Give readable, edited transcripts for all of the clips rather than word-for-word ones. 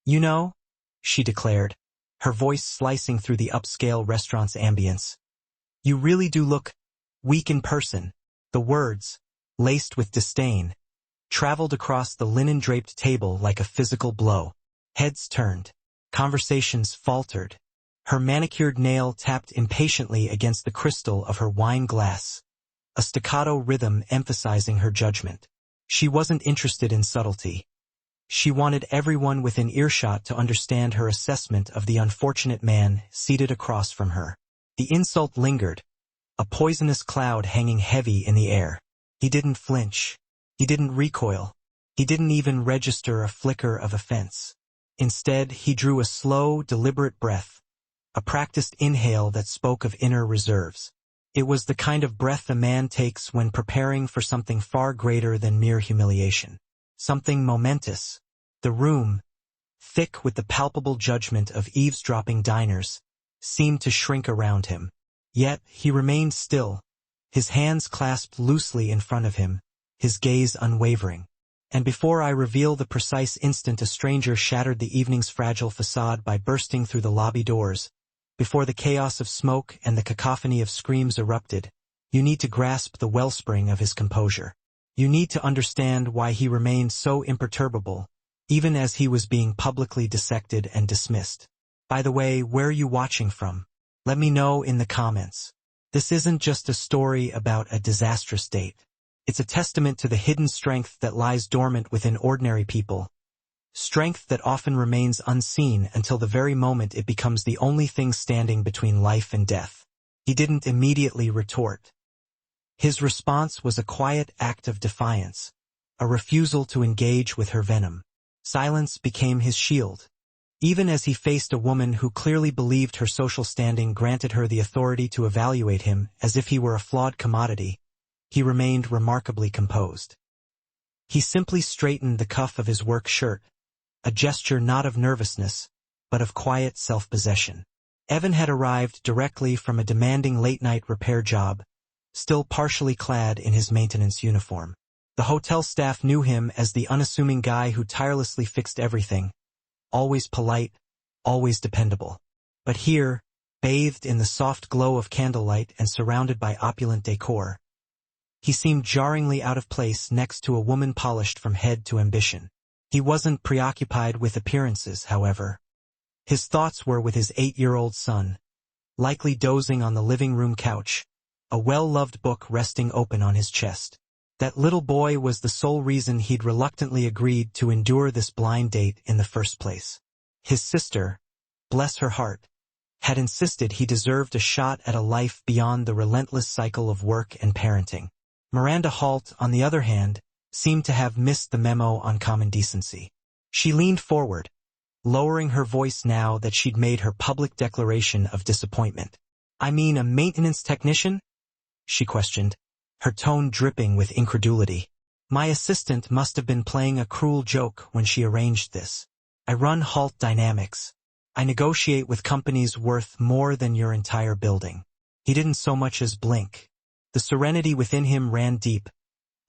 "You know," she declared, her voice slicing through the upscale restaurant's ambience, "you really do look weak in person." The words, laced with disdain, traveled across the linen-draped table like a physical blow. Heads turned. Conversations faltered. Her manicured nail tapped impatiently against the crystal of her wine glass, a staccato rhythm emphasizing her judgment. She wasn't interested in subtlety. She wanted everyone within earshot to understand her assessment of the unfortunate man seated across from her. The insult lingered, a poisonous cloud hanging heavy in the air. He didn't flinch. He didn't recoil. He didn't even register a flicker of offense. Instead, he drew a slow, deliberate breath, a practiced inhale that spoke of inner reserves. It was the kind of breath a man takes when preparing for something far greater than mere humiliation. Something momentous. The room, thick with the palpable judgment of eavesdropping diners, seemed to shrink around him. Yet he remained still, his hands clasped loosely in front of him, his gaze unwavering. And before I reveal the precise instant a stranger shattered the evening's fragile facade by bursting through the lobby doors, before the chaos of smoke and the cacophony of screams erupted, you need to grasp the wellspring of his composure. You need to understand why he remained so imperturbable, even as he was being publicly dissected and dismissed. By the way, where are you watching from? Let me know in the comments. This isn't just a story about a disastrous date. It's a testament to the hidden strength that lies dormant within ordinary people. Strength that often remains unseen until the very moment it becomes the only thing standing between life and death. He didn't immediately retort. His response was a quiet act of defiance, a refusal to engage with her venom. Silence became his shield. Even as he faced a woman who clearly believed her social standing granted her the authority to evaluate him as if he were a flawed commodity, he remained remarkably composed. He simply straightened the cuff of his work shirt, a gesture not of nervousness, but of quiet self-possession. Evan had arrived directly from a demanding late-night repair job, still partially clad in his maintenance uniform. The hotel staff knew him as the unassuming guy who tirelessly fixed everything, always polite, always dependable. But here, bathed in the soft glow of candlelight and surrounded by opulent decor, he seemed jarringly out of place next to a woman polished from head to ambition. He wasn't preoccupied with appearances, however. His thoughts were with his 8-year-old son, likely dozing on the living room couch, a well-loved book resting open on his chest. That little boy was the sole reason he'd reluctantly agreed to endure this blind date in the first place. His sister, bless her heart, had insisted he deserved a shot at a life beyond the relentless cycle of work and parenting. Miranda Holt, on the other hand, seemed to have missed the memo on common decency. She leaned forward, lowering her voice now that she'd made her public declaration of disappointment. "I mean a maintenance technician?" she questioned, her tone dripping with incredulity. "My assistant must have been playing a cruel joke when she arranged this. I run Holt Dynamics. I negotiate with companies worth more than your entire building." He didn't so much as blink. The serenity within him ran deep,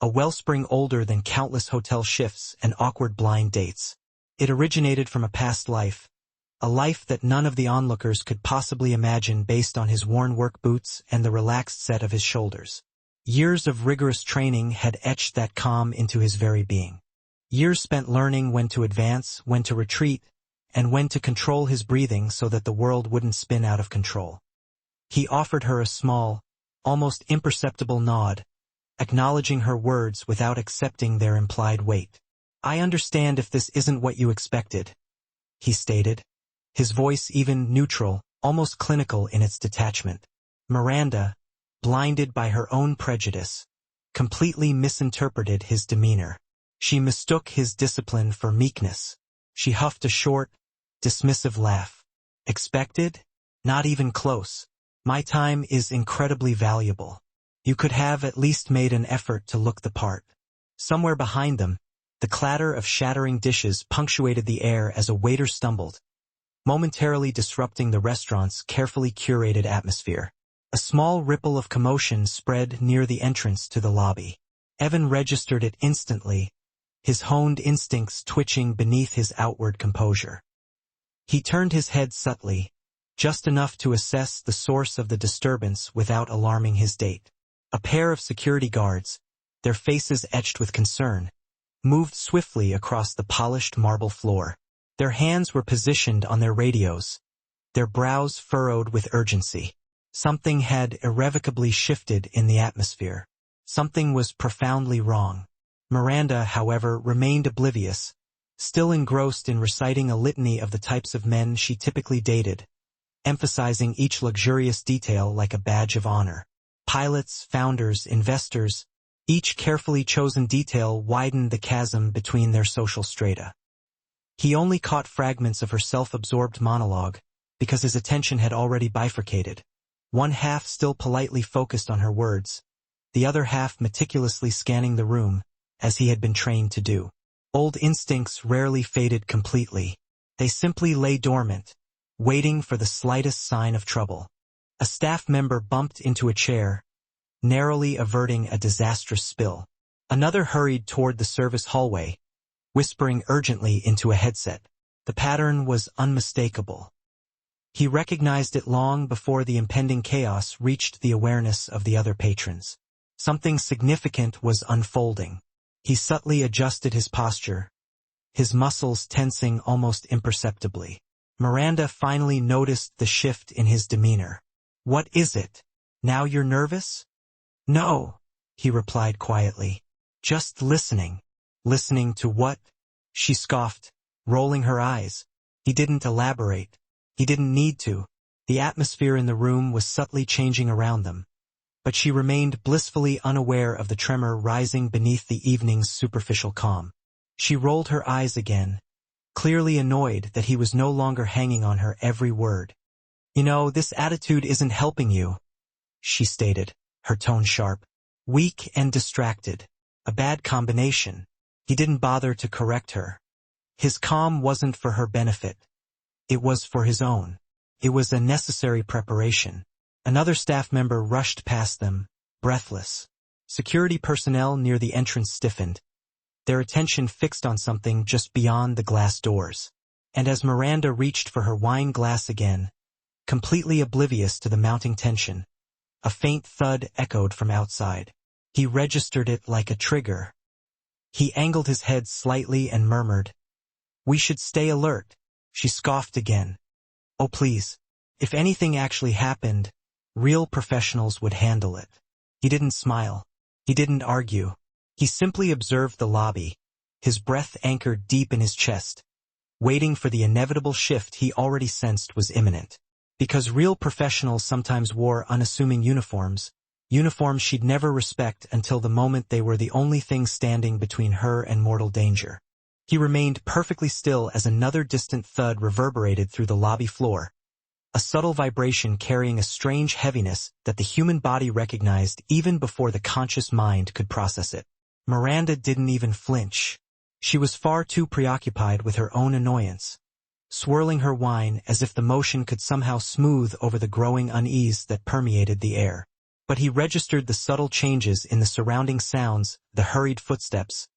a wellspring older than countless hotel shifts and awkward blind dates. It originated from a past life, a life that none of the onlookers could possibly imagine based on his worn work boots and the relaxed set of his shoulders. Years of rigorous training had etched that calm into his very being. Years spent learning when to advance, when to retreat, and when to control his breathing so that the world wouldn't spin out of control. He offered her a small, almost imperceptible nod, acknowledging her words without accepting their implied weight. "I understand if this isn't what you expected," he stated, his voice even neutral, almost clinical in its detachment. Miranda, blinded by her own prejudice, completely misinterpreted his demeanor. She mistook his discipline for meekness. She huffed a short, dismissive laugh. "Expected? Not even close. My time is incredibly valuable. You could have at least made an effort to look the part." Somewhere behind them, the clatter of shattering dishes punctuated the air as a waiter stumbled, momentarily disrupting the restaurant's carefully curated atmosphere. A small ripple of commotion spread near the entrance to the lobby. Evan registered it instantly, his honed instincts twitching beneath his outward composure. He turned his head subtly, just enough to assess the source of the disturbance without alarming his date. A pair of security guards, their faces etched with concern, moved swiftly across the polished marble floor. Their hands were positioned on their radios, their brows furrowed with urgency. Something had irrevocably shifted in the atmosphere. Something was profoundly wrong. Miranda, however, remained oblivious, still engrossed in reciting a litany of the types of men she typically dated, emphasizing each luxurious detail like a badge of honor. Pilots, founders, investors, each carefully chosen detail widened the chasm between their social strata. He only caught fragments of her self-absorbed monologue, because his attention had already bifurcated, one half still politely focused on her words, the other half meticulously scanning the room, as he had been trained to do. Old instincts rarely faded completely. They simply lay dormant, waiting for the slightest sign of trouble. A staff member bumped into a chair, narrowly averting a disastrous spill. Another hurried toward the service hallway, whispering urgently into a headset. The pattern was unmistakable. He recognized it long before the impending chaos reached the awareness of the other patrons. Something significant was unfolding. He subtly adjusted his posture, his muscles tensing almost imperceptibly. Miranda finally noticed the shift in his demeanor. "What is it? Now you're nervous?" "No," he replied quietly. "Just listening." "Listening to what?" she scoffed, rolling her eyes. He didn't elaborate. He didn't need to. The atmosphere in the room was subtly changing around them, but she remained blissfully unaware of the tremor rising beneath the evening's superficial calm. She rolled her eyes again, clearly annoyed that he was no longer hanging on her every word. "You know, this attitude isn't helping you," she stated, her tone sharp. Weak and distracted. A bad combination. He didn't bother to correct her. His calm wasn't for her benefit. It was for his own. It was a necessary preparation. Another staff member rushed past them, breathless. Security personnel near the entrance stiffened, their attention fixed on something just beyond the glass doors. And as Miranda reached for her wine glass again, completely oblivious to the mounting tension, a faint thud echoed from outside. He registered it like a trigger. He angled his head slightly and murmured, "We should stay alert." She scoffed again. "Oh please. If anything actually happened, real professionals would handle it." He didn't smile. He didn't argue. He simply observed the lobby, his breath anchored deep in his chest, waiting for the inevitable shift he already sensed was imminent. Because real professionals sometimes wore unassuming uniforms she'd never respect until the moment they were the only thing standing between her and mortal danger. He remained perfectly still as another distant thud reverberated through the lobby floor, a subtle vibration carrying a strange heaviness that the human body recognized even before the conscious mind could process it. Miranda didn't even flinch. She was far too preoccupied with her own annoyance, swirling her wine as if the motion could somehow smooth over the growing unease that permeated the air. But he registered the subtle changes in the surrounding sounds, the hurried footsteps,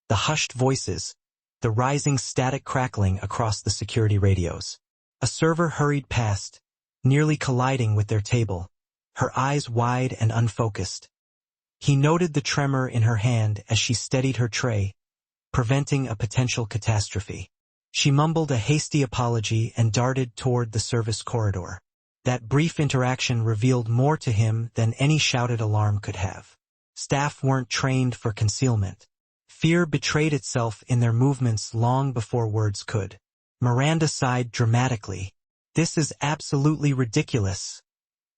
the hushed voices, the rising static crackling across the security radios. A server hurried past, nearly colliding with their table, her eyes wide and unfocused. He noted the tremor in her hand as she steadied her tray, preventing a potential catastrophe. She mumbled a hasty apology and darted toward the service corridor. That brief interaction revealed more to him than any shouted alarm could have. Staff weren't trained for concealment. Fear betrayed itself in their movements long before words could. Miranda sighed dramatically. "This is absolutely ridiculous,"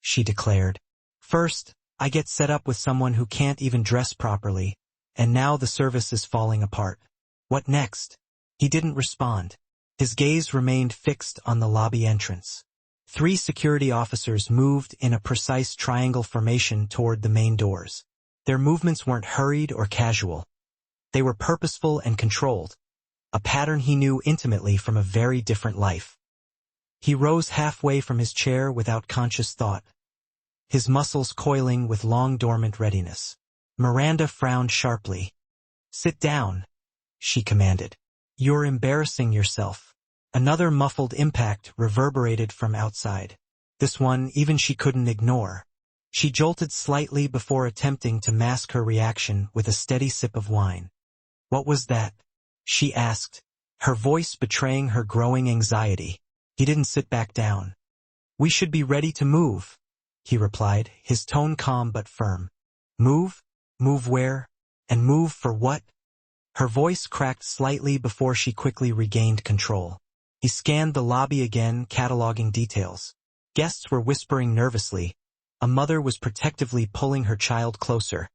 she declared. "First, I get set up with someone who can't even dress properly, and now the service is falling apart. What next?" He didn't respond. His gaze remained fixed on the lobby entrance. 3 security officers moved in a precise triangle formation toward the main doors. Their movements weren't hurried or casual. They were purposeful and controlled, a pattern he knew intimately from a very different life. He rose halfway from his chair without conscious thought, his muscles coiling with long-dormant readiness. Miranda frowned sharply. "Sit down," she commanded. "You're embarrassing yourself." Another muffled impact reverberated from outside. This one even she couldn't ignore. She jolted slightly before attempting to mask her reaction with a steady sip of wine. "What was that?" she asked, her voice betraying her growing anxiety. He didn't sit back down. "We should be ready to move," he replied, his tone calm but firm. "Move? Move where? And move for what?" Her voice cracked slightly before she quickly regained control. He scanned the lobby again, cataloging details. Guests were whispering nervously. A mother was protectively pulling her child closer.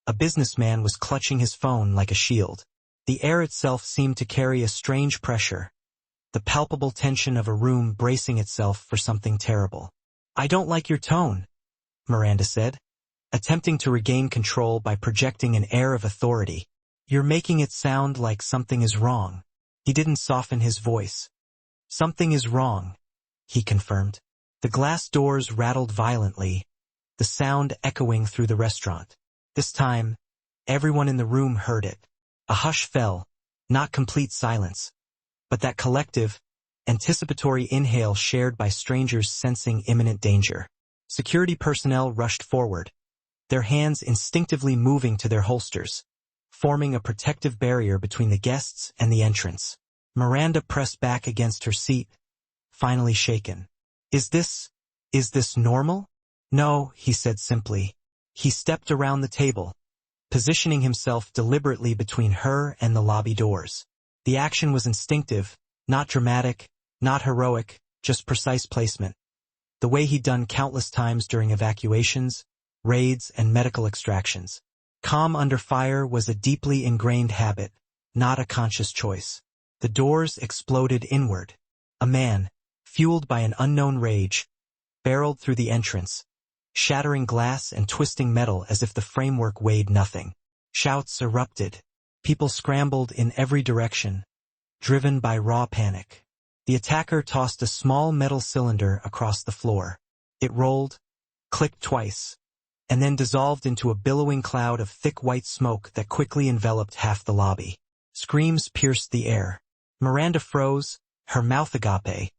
A businessman was clutching his phone like a shield. The air itself seemed to carry a strange pressure, the palpable tension of a room bracing itself for something terrible. "I don't like your tone," Miranda said, attempting to regain control by projecting an air of authority. "You're making it sound like something is wrong." He didn't soften his voice. "Something is wrong," he confirmed. The glass doors rattled violently, the sound echoing through the restaurant. This time, everyone in the room heard it. A hush fell, not complete silence, but that collective, anticipatory inhale shared by strangers sensing imminent danger. Security personnel rushed forward, their hands instinctively moving to their holsters, forming a protective barrier between the guests and the entrance. Miranda pressed back against her seat, finally shaken. Is this normal?" "No," he said simply. He stepped around the table, positioning himself deliberately between her and the lobby doors. The action was instinctive, not dramatic, not heroic, just precise placement. The way he'd done countless times during evacuations, raids, and medical extractions. Calm under fire was a deeply ingrained habit, not a conscious choice. The doors exploded inward. A man, fueled by an unknown rage, barreled through the entrance, shattering glass and twisting metal as if the framework weighed nothing. Shouts erupted. People scrambled in every direction, driven by raw panic. The attacker tossed a small metal cylinder across the floor. It rolled, clicked twice, and then dissolved into a billowing cloud of thick white smoke that quickly enveloped half the lobby. Screams pierced the air. Miranda froze, her mouth agape,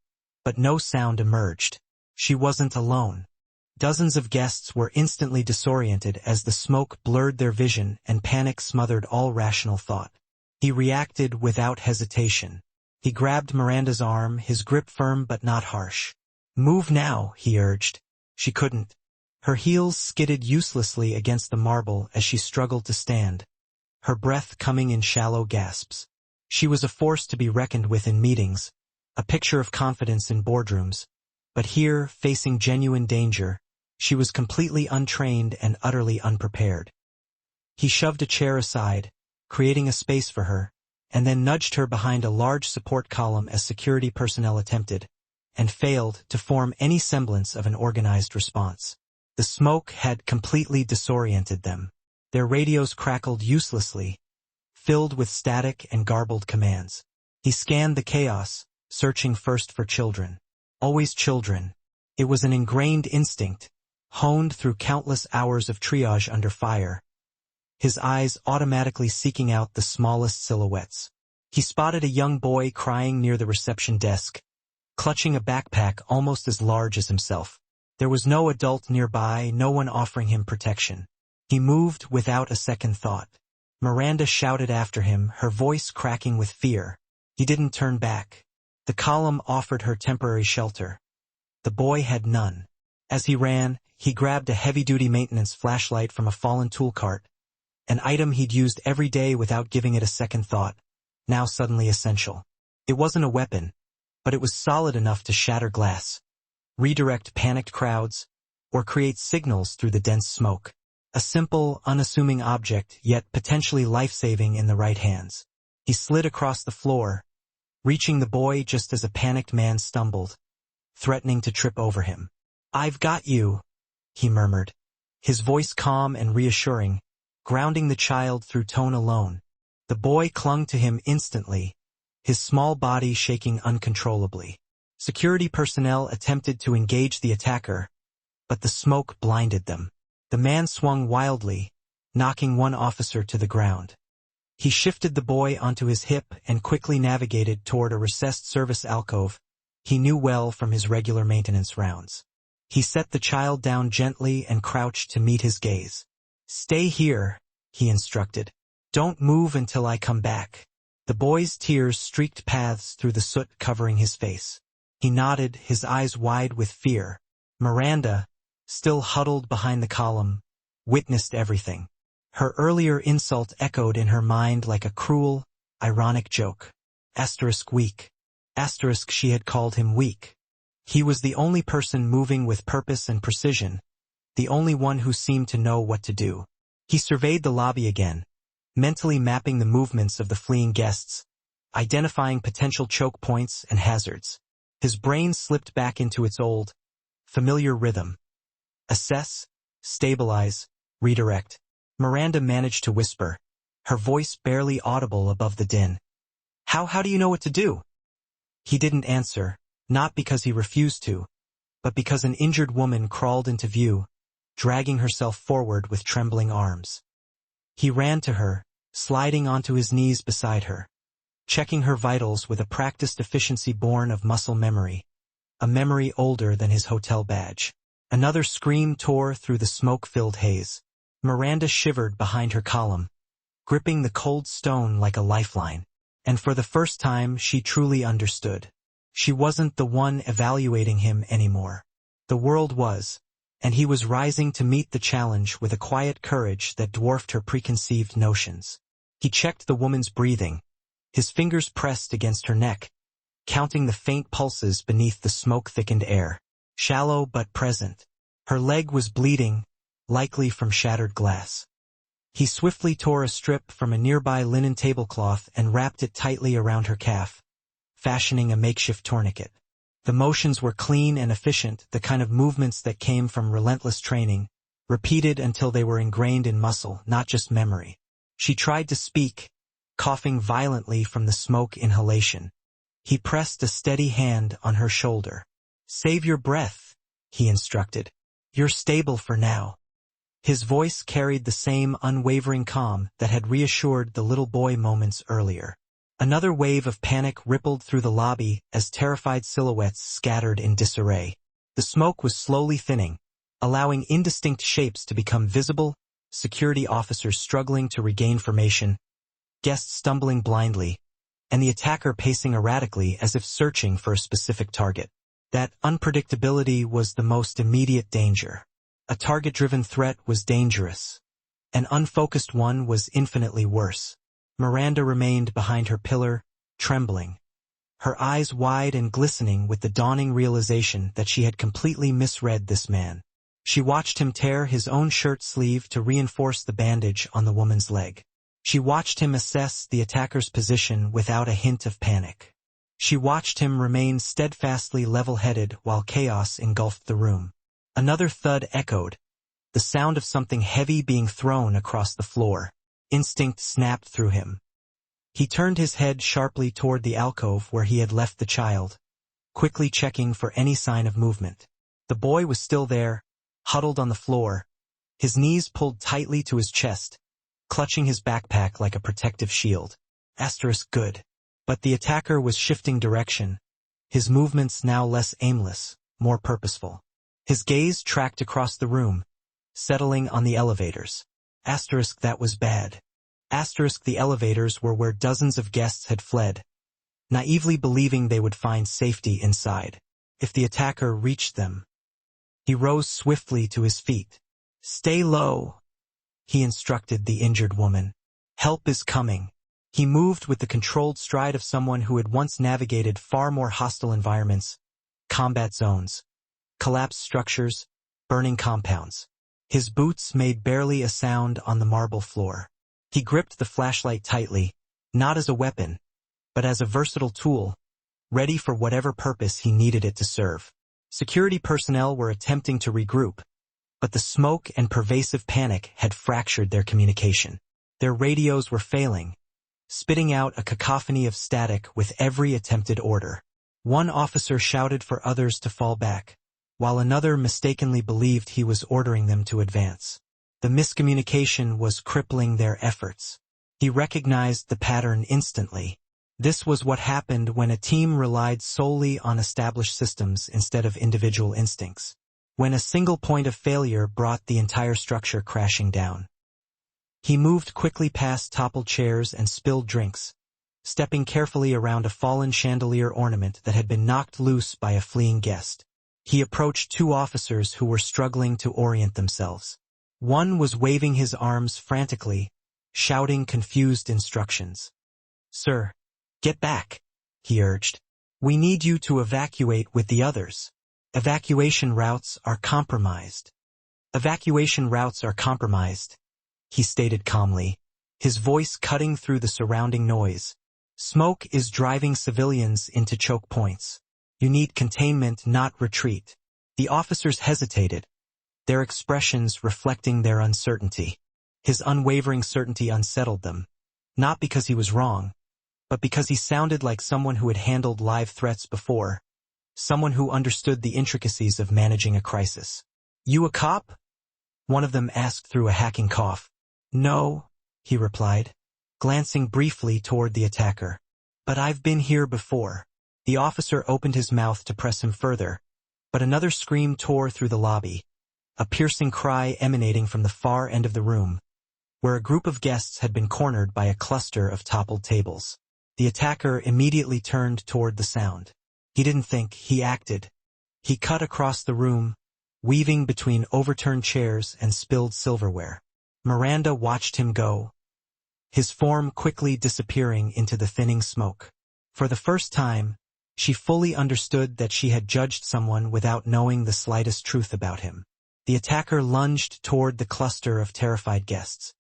but no sound emerged. She wasn't alone. Dozens of guests were instantly disoriented as the smoke blurred their vision and panic smothered all rational thought. He reacted without hesitation. He grabbed Miranda's arm, his grip firm but not harsh. "Move now," he urged. She couldn't. Her heels skidded uselessly against the marble as she struggled to stand, her breath coming in shallow gasps. She was a force to be reckoned with in meetings, a picture of confidence in boardrooms. But here, facing genuine danger, she was completely untrained and utterly unprepared. He shoved a chair aside, creating a space for her, and then nudged her behind a large support column as security personnel attempted, and failed, to form any semblance of an organized response. The smoke had completely disoriented them. Their radios crackled uselessly, filled with static and garbled commands. He scanned the chaos, searching first for children. Always children. It was an ingrained instinct, honed through countless hours of triage under fire, his eyes automatically seeking out the smallest silhouettes. He spotted a young boy crying near the reception desk, clutching a backpack almost as large as himself. There was no adult nearby, no one offering him protection. He moved without a second thought. Miranda shouted after him, her voice cracking with fear. He didn't turn back. The column offered her temporary shelter. The boy had none. As he ran, he grabbed a heavy-duty maintenance flashlight from a fallen tool cart, an item he'd used every day without giving it a second thought, now suddenly essential. It wasn't a weapon, but it was solid enough to shatter glass, redirect panicked crowds, or create signals through the dense smoke. A simple, unassuming object, yet potentially life-saving in the right hands. He slid across the floor, reaching the boy just as a panicked man stumbled, threatening to trip over him. "I've got you," he murmured, his voice calm and reassuring, grounding the child through tone alone. The boy clung to him instantly, his small body shaking uncontrollably. Security personnel attempted to engage the attacker, but the smoke blinded them. The man swung wildly, knocking one officer to the ground. He shifted the boy onto his hip and quickly navigated toward a recessed service alcove he knew well from his regular maintenance rounds. He set the child down gently and crouched to meet his gaze. "Stay here," he instructed. "Don't move until I come back." The boy's tears streaked paths through the soot covering his face. He nodded, his eyes wide with fear. Miranda, still huddled behind the column, witnessed everything. Her earlier insult echoed in her mind like a cruel, ironic joke. Weak. She had called him weak. He was the only person moving with purpose and precision, the only one who seemed to know what to do. He surveyed the lobby again, mentally mapping the movements of the fleeing guests, identifying potential choke points and hazards. His brain slipped back into its old, familiar rhythm. Assess, stabilize, redirect. Miranda managed to whisper, her voice barely audible above the din. How do you know what to do?" He didn't answer, not because he refused to, but because an injured woman crawled into view, dragging herself forward with trembling arms. He ran to her, sliding onto his knees beside her, checking her vitals with a practiced efficiency born of muscle memory, a memory older than his hotel badge. Another scream tore through the smoke-filled haze. Miranda shivered behind her column, gripping the cold stone like a lifeline. And for the first time, she truly understood. She wasn't the one evaluating him anymore. The world was, and he was rising to meet the challenge with a quiet courage that dwarfed her preconceived notions. He checked the woman's breathing, his fingers pressed against her neck, counting the faint pulses beneath the smoke-thickened air. Shallow but present. Her leg was bleeding, likely from shattered glass. He swiftly tore a strip from a nearby linen tablecloth and wrapped it tightly around her calf, fashioning a makeshift tourniquet. The motions were clean and efficient, the kind of movements that came from relentless training, repeated until they were ingrained in muscle, not just memory. She tried to speak, coughing violently from the smoke inhalation. He pressed a steady hand on her shoulder. "Save your breath," he instructed. "You're stable for now." His voice carried the same unwavering calm that had reassured the little boy moments earlier. Another wave of panic rippled through the lobby as terrified silhouettes scattered in disarray. The smoke was slowly thinning, allowing indistinct shapes to become visible, security officers struggling to regain formation, guests stumbling blindly, and the attacker pacing erratically as if searching for a specific target. That unpredictability was the most immediate danger. A target-driven threat was dangerous. An unfocused one was infinitely worse. Miranda remained behind her pillar, trembling, her eyes wide and glistening with the dawning realization that she had completely misread this man. She watched him tear his own shirt sleeve to reinforce the bandage on the woman's leg. She watched him assess the attacker's position without a hint of panic. She watched him remain steadfastly level-headed while chaos engulfed the room. Another thud echoed, the sound of something heavy being thrown across the floor. Instinct snapped through him. He turned his head sharply toward the alcove where he had left the child, quickly checking for any sign of movement. The boy was still there, huddled on the floor, his knees pulled tightly to his chest, clutching his backpack like a protective shield. Good. But the attacker was shifting direction, his movements now less aimless, more purposeful. His gaze tracked across the room, settling on the elevators. That was bad. The elevators were where dozens of guests had fled, naively believing they would find safety inside. If the attacker reached them. He rose swiftly to his feet. "Stay low," he instructed the injured woman. "Help is coming." He moved with the controlled stride of someone who had once navigated far more hostile environments, combat zones, collapsed structures, burning compounds. His boots made barely a sound on the marble floor. He gripped the flashlight tightly, not as a weapon, but as a versatile tool, ready for whatever purpose he needed it to serve. Security personnel were attempting to regroup, but the smoke and pervasive panic had fractured their communication. Their radios were failing, spitting out a cacophony of static with every attempted order. One officer shouted for others to fall back, while another mistakenly believed he was ordering them to advance. The miscommunication was crippling their efforts. He recognized the pattern instantly. This was what happened when a team relied solely on established systems instead of individual instincts. When a single point of failure brought the entire structure crashing down. He moved quickly past toppled chairs and spilled drinks, stepping carefully around a fallen chandelier ornament that had been knocked loose by a fleeing guest. He approached two officers who were struggling to orient themselves. One was waving his arms frantically, shouting confused instructions. "Sir, get back," he urged. "We need you to evacuate with the others. Evacuation routes are compromised." "Evacuation routes are compromised," he stated calmly, his voice cutting through the surrounding noise. "Smoke is driving civilians into choke points. You need containment, not retreat." The officers hesitated, their expressions reflecting their uncertainty. His unwavering certainty unsettled them, not because he was wrong, but because he sounded like someone who had handled live threats before, someone who understood the intricacies of managing a crisis. "You a cop?" one of them asked through a hacking cough. "No," he replied, glancing briefly toward the attacker. "But I've been here before." The officer opened his mouth to press him further, but another scream tore through the lobby, a piercing cry emanating from the far end of the room, where a group of guests had been cornered by a cluster of toppled tables. The attacker immediately turned toward the sound. He didn't think, he acted. He cut across the room, weaving between overturned chairs and spilled silverware. Miranda watched him go, his form quickly disappearing into the thinning smoke. For the first time, she fully understood that she had judged someone without knowing the slightest truth about him. The attacker lunged toward the cluster of terrified guests.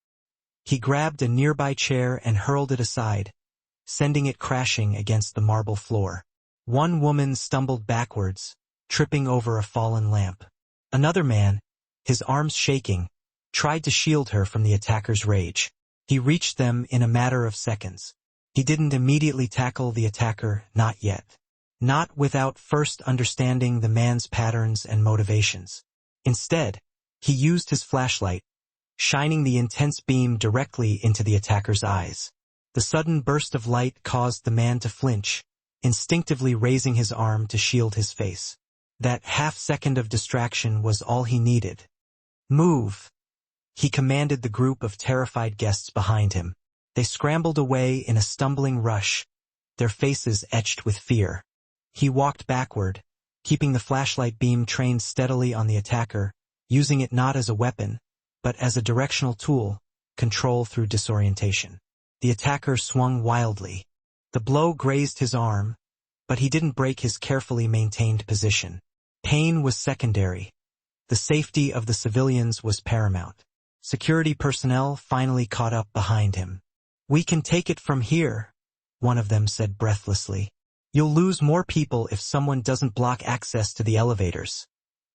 He grabbed a nearby chair and hurled it aside, sending it crashing against the marble floor. One woman stumbled backwards, tripping over a fallen lamp. Another man, his arms shaking, tried to shield her from the attacker's rage. He reached them in a matter of seconds. He didn't immediately tackle the attacker, not yet. Not without first understanding the man's patterns and motivations. Instead, he used his flashlight, shining the intense beam directly into the attacker's eyes. The sudden burst of light caused the man to flinch, instinctively raising his arm to shield his face. That half-second of distraction was all he needed. "Move!" he commanded the group of terrified guests behind him. They scrambled away in a stumbling rush, their faces etched with fear. He walked backward, keeping the flashlight beam trained steadily on the attacker, using it not as a weapon, but as a directional tool, control through disorientation. The attacker swung wildly. The blow grazed his arm, but he didn't break his carefully maintained position. Pain was secondary. The safety of the civilians was paramount. Security personnel finally caught up behind him. "We can take it from here," one of them said breathlessly. "You'll lose more people if someone doesn't block access to the elevators,"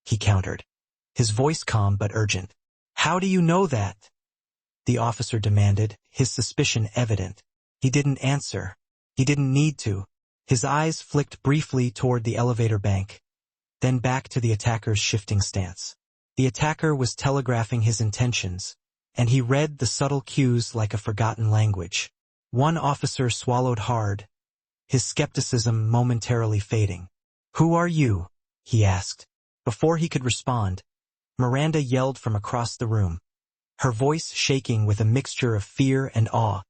he countered, his voice calm but urgent. "How do you know that?" the officer demanded, his suspicion evident. He didn't answer. He didn't need to. His eyes flicked briefly toward the elevator bank, then back to the attacker's shifting stance. The attacker was telegraphing his intentions, and he read the subtle cues like a forgotten language. One officer swallowed hard, his skepticism momentarily fading. "Who are you?" he asked. Before he could respond, Miranda yelled from across the room, her voice shaking with a mixture of fear and awe.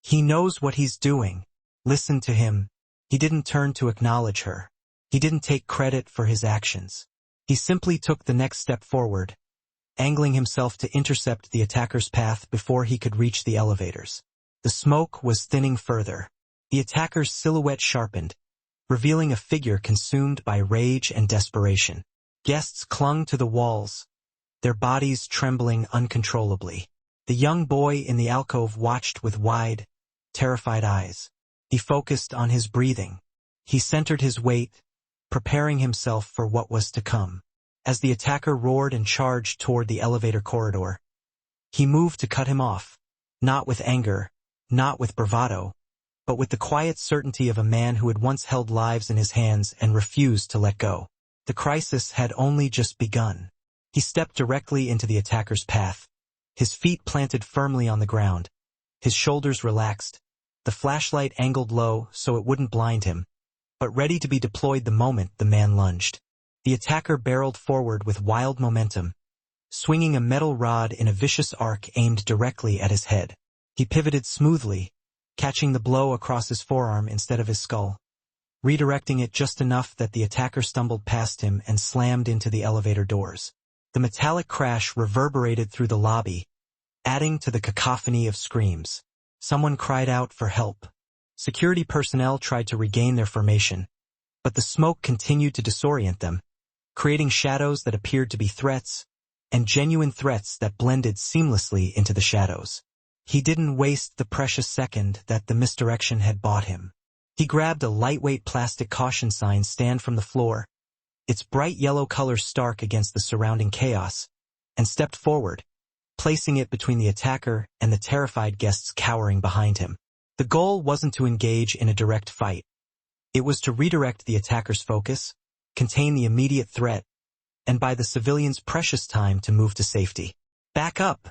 "He knows what he's doing. Listen to him." He didn't turn to acknowledge her. He didn't take credit for his actions. He simply took the next step forward, angling himself to intercept the attacker's path before he could reach the elevators. The smoke was thinning further. The attacker's silhouette sharpened, revealing a figure consumed by rage and desperation. Guests clung to the walls, their bodies trembling uncontrollably. The young boy in the alcove watched with wide, terrified eyes. He focused on his breathing. He centered his weight, preparing himself for what was to come. As the attacker roared and charged toward the elevator corridor, he moved to cut him off, not with anger, not with bravado, but with the quiet certainty of a man who had once held lives in his hands and refused to let go. The crisis had only just begun. He stepped directly into the attacker's path, his feet planted firmly on the ground, His shoulders relaxed, the flashlight angled low so it wouldn't blind him, but ready to be deployed the moment the man lunged. The attacker barreled forward with wild momentum, swinging a metal rod in a vicious arc aimed directly at his head. He pivoted smoothly, catching the blow across his forearm instead of his skull, redirecting it just enough that the attacker stumbled past him and slammed into the elevator doors. The metallic crash reverberated through the lobby, adding to the cacophony of screams. Someone cried out for help. Security personnel tried to regain their formation, but the smoke continued to disorient them, creating shadows that appeared to be threats, and genuine threats that blended seamlessly into the shadows. He didn't waste the precious second that the misdirection had bought him. He grabbed a lightweight plastic caution sign stand from the floor, its bright yellow color stark against the surrounding chaos, and stepped forward, placing it between the attacker and the terrified guests cowering behind him. The goal wasn't to engage in a direct fight. It was to redirect the attacker's focus, contain the immediate threat, and buy the civilians precious time to move to safety. "Back up,"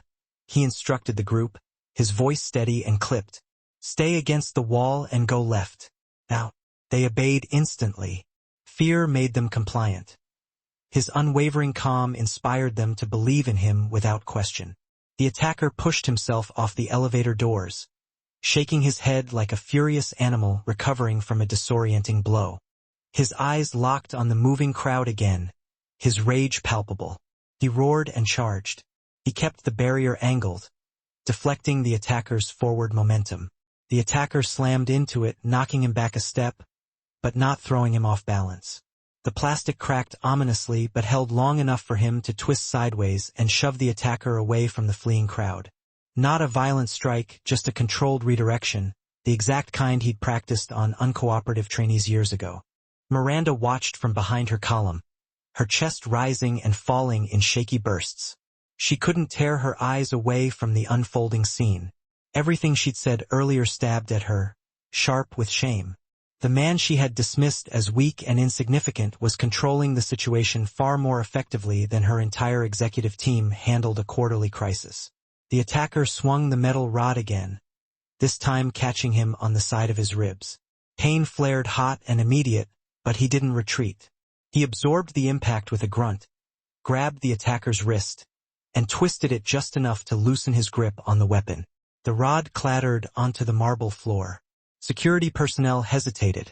he instructed the group, his voice steady and clipped. "Stay against the wall and go left." Now, they obeyed instantly. Fear made them compliant. His unwavering calm inspired them to believe in him without question. The attacker pushed himself off the elevator doors, shaking his head like a furious animal recovering from a disorienting blow. His eyes locked on the moving crowd again, his rage palpable. He roared and charged. He kept the barrier angled, deflecting the attacker's forward momentum. The attacker slammed into it, knocking him back a step, but not throwing him off balance. The plastic cracked ominously but held long enough for him to twist sideways and shove the attacker away from the fleeing crowd. Not a violent strike, just a controlled redirection, the exact kind he'd practiced on uncooperative trainees years ago. Miranda watched from behind her column, her chest rising and falling in shaky bursts. She couldn't tear her eyes away from the unfolding scene. Everything she'd said earlier stabbed at her, sharp with shame. The man she had dismissed as weak and insignificant was controlling the situation far more effectively than her entire executive team handled a quarterly crisis. The attacker swung the metal rod again, this time catching him on the side of his ribs. Pain flared hot and immediate, but he didn't retreat. He absorbed the impact with a grunt, grabbed the attacker's wrist, and twisted it just enough to loosen his grip on the weapon. The rod clattered onto the marble floor. Security personnel hesitated,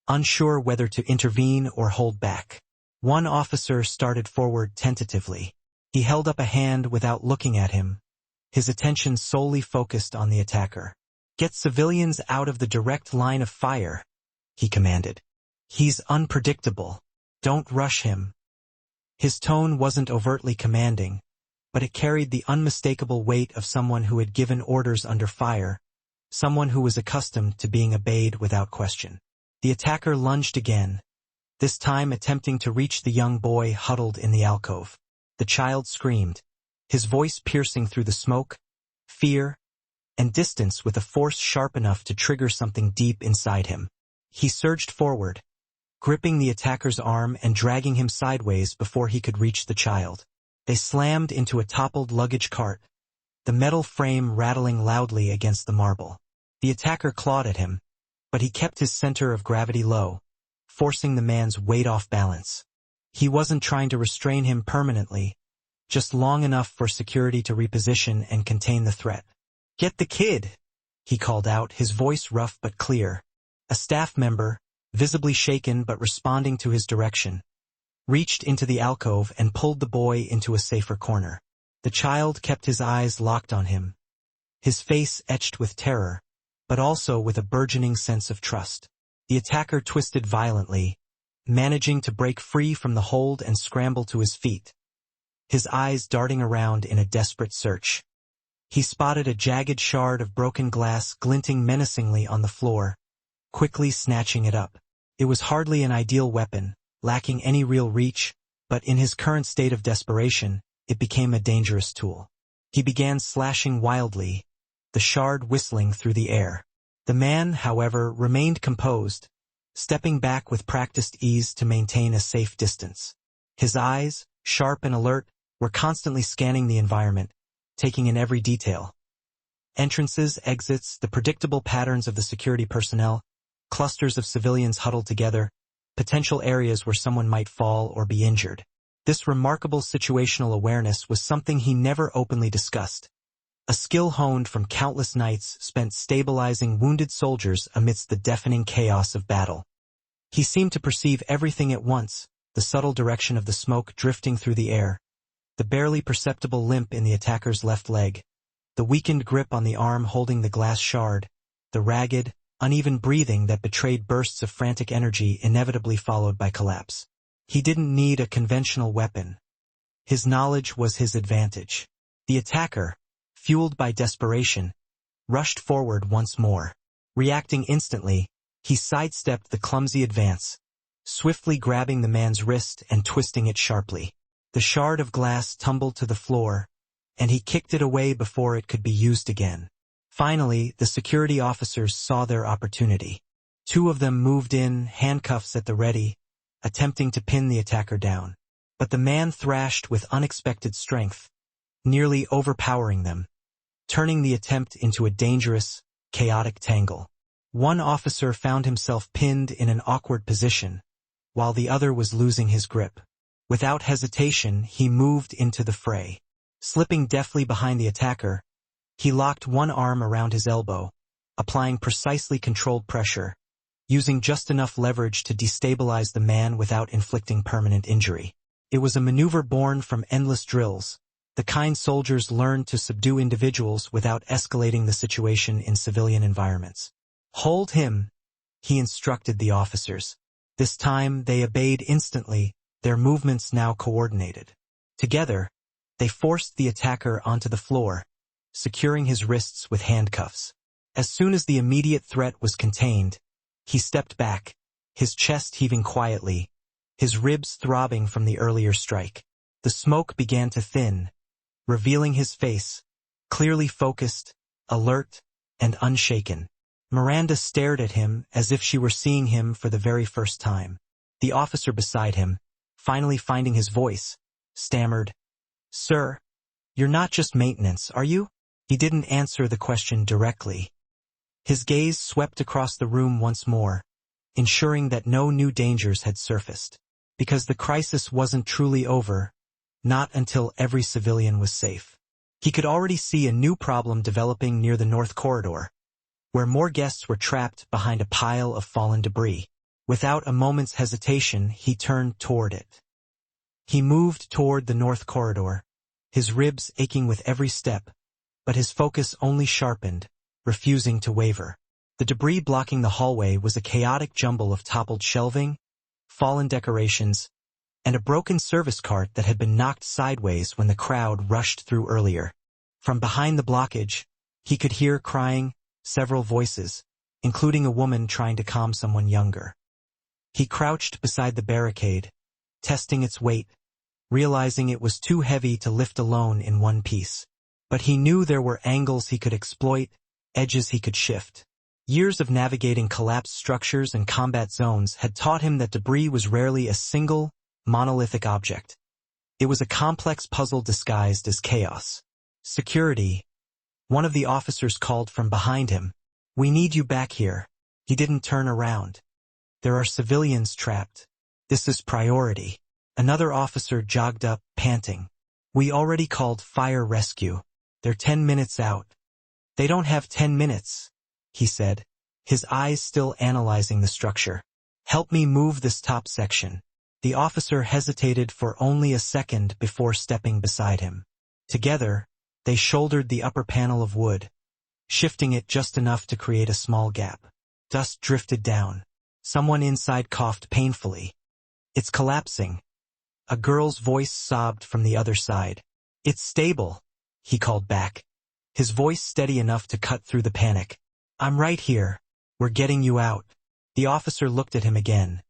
unsure whether to intervene or hold back. One officer started forward tentatively. He held up a hand without looking at him, his attention solely focused on the attacker. "Get civilians out of the direct line of fire," he commanded. "He's unpredictable. Don't rush him." His tone wasn't overtly commanding, but it carried the unmistakable weight of someone who had given orders under fire, someone who was accustomed to being obeyed without question. The attacker lunged again, this time attempting to reach the young boy huddled in the alcove. The child screamed, his voice piercing through the smoke, fear, and distance with a force sharp enough to trigger something deep inside him. He surged forward, gripping the attacker's arm and dragging him sideways before he could reach the child. They slammed into a toppled luggage cart, the metal frame rattling loudly against the marble. The attacker clawed at him, but he kept his center of gravity low, forcing the man's weight off balance. He wasn't trying to restrain him permanently, just long enough for security to reposition and contain the threat. "Get the kid," he called out, his voice rough but clear. A staff member, visibly shaken but responding to his direction, reached into the alcove and pulled the boy into a safer corner. The child kept his eyes locked on him, his face etched with terror, but also with a burgeoning sense of trust. The attacker twisted violently, managing to break free from the hold and scramble to his feet, his eyes darting around in a desperate search. He spotted a jagged shard of broken glass glinting menacingly on the floor, quickly snatching it up. It was hardly an ideal weapon, lacking any real reach, but in his current state of desperation, it became a dangerous tool. He began slashing wildly, the shard whistling through the air. The man, however, remained composed, stepping back with practiced ease to maintain a safe distance. His eyes, sharp and alert, were constantly scanning the environment, taking in every detail. Entrances, exits, the predictable patterns of the security personnel, clusters of civilians huddled together, potential areas where someone might fall or be injured. This remarkable situational awareness was something he never openly discussed, a skill honed from countless nights spent stabilizing wounded soldiers amidst the deafening chaos of battle. He seemed to perceive everything at once, the subtle direction of the smoke drifting through the air, the barely perceptible limp in the attacker's left leg, the weakened grip on the arm holding the glass shard, the ragged, uneven breathing that betrayed bursts of frantic energy inevitably followed by collapse. He didn't need a conventional weapon. His knowledge was his advantage. The attacker, fueled by desperation, rushed forward once more. Reacting instantly, he sidestepped the clumsy advance, swiftly grabbing the man's wrist and twisting it sharply. The shard of glass tumbled to the floor, and he kicked it away before it could be used again. Finally, the security officers saw their opportunity. Two of them moved in, handcuffs at the ready, attempting to pin the attacker down. But the man thrashed with unexpected strength, nearly overpowering them, turning the attempt into a dangerous, chaotic tangle. One officer found himself pinned in an awkward position, while the other was losing his grip. Without hesitation, he moved into the fray. Slipping deftly behind the attacker, he locked one arm around his elbow, applying precisely controlled pressure, using just enough leverage to destabilize the man without inflicting permanent injury. It was a maneuver born from endless drills, the kind soldiers learned to subdue individuals without escalating the situation in civilian environments. "Hold him," he instructed the officers. This time they obeyed instantly, their movements now coordinated. Together, they forced the attacker onto the floor, securing his wrists with handcuffs. As soon as the immediate threat was contained, he stepped back, his chest heaving quietly, his ribs throbbing from the earlier strike. The smoke began to thin, revealing his face, clearly focused, alert, and unshaken. Miranda stared at him as if she were seeing him for the very first time. The officer beside him, finally finding his voice, stammered, "Sir, you're not just maintenance, are you?" He didn't answer the question directly. His gaze swept across the room once more, ensuring that no new dangers had surfaced. Because the crisis wasn't truly over, not until every civilian was safe. He could already see a new problem developing near the North Corridor, where more guests were trapped behind a pile of fallen debris. Without a moment's hesitation, he turned toward it. He moved toward the North Corridor, his ribs aching with every step, but his focus only sharpened, refusing to waver. The debris blocking the hallway was a chaotic jumble of toppled shelving, fallen decorations, and a broken service cart that had been knocked sideways when the crowd rushed through earlier. From behind the blockage, he could hear crying, several voices, including a woman trying to calm someone younger. He crouched beside the barricade, testing its weight, realizing it was too heavy to lift alone in one piece. But he knew there were angles he could exploit, edges he could shift. Years of navigating collapsed structures and combat zones had taught him that debris was rarely a single, monolithic object. It was a complex puzzle disguised as chaos. "Security," one of the officers called from behind him. "We need you back here." He didn't turn around. "There are civilians trapped. This is priority." Another officer jogged up, panting. "We already called fire rescue. They're 10 minutes out." "They don't have 10 minutes, he said, his eyes still analyzing the structure. "Help me move this top section." The officer hesitated for only a second before stepping beside him. Together, they shouldered the upper panel of wood, shifting it just enough to create a small gap. Dust drifted down. Someone inside coughed painfully. "It's collapsing." A girl's voice sobbed from the other side. "It's stable," he called back, his voice steady enough to cut through the panic. "I'm right here. We're getting you out." The officer looked at him again,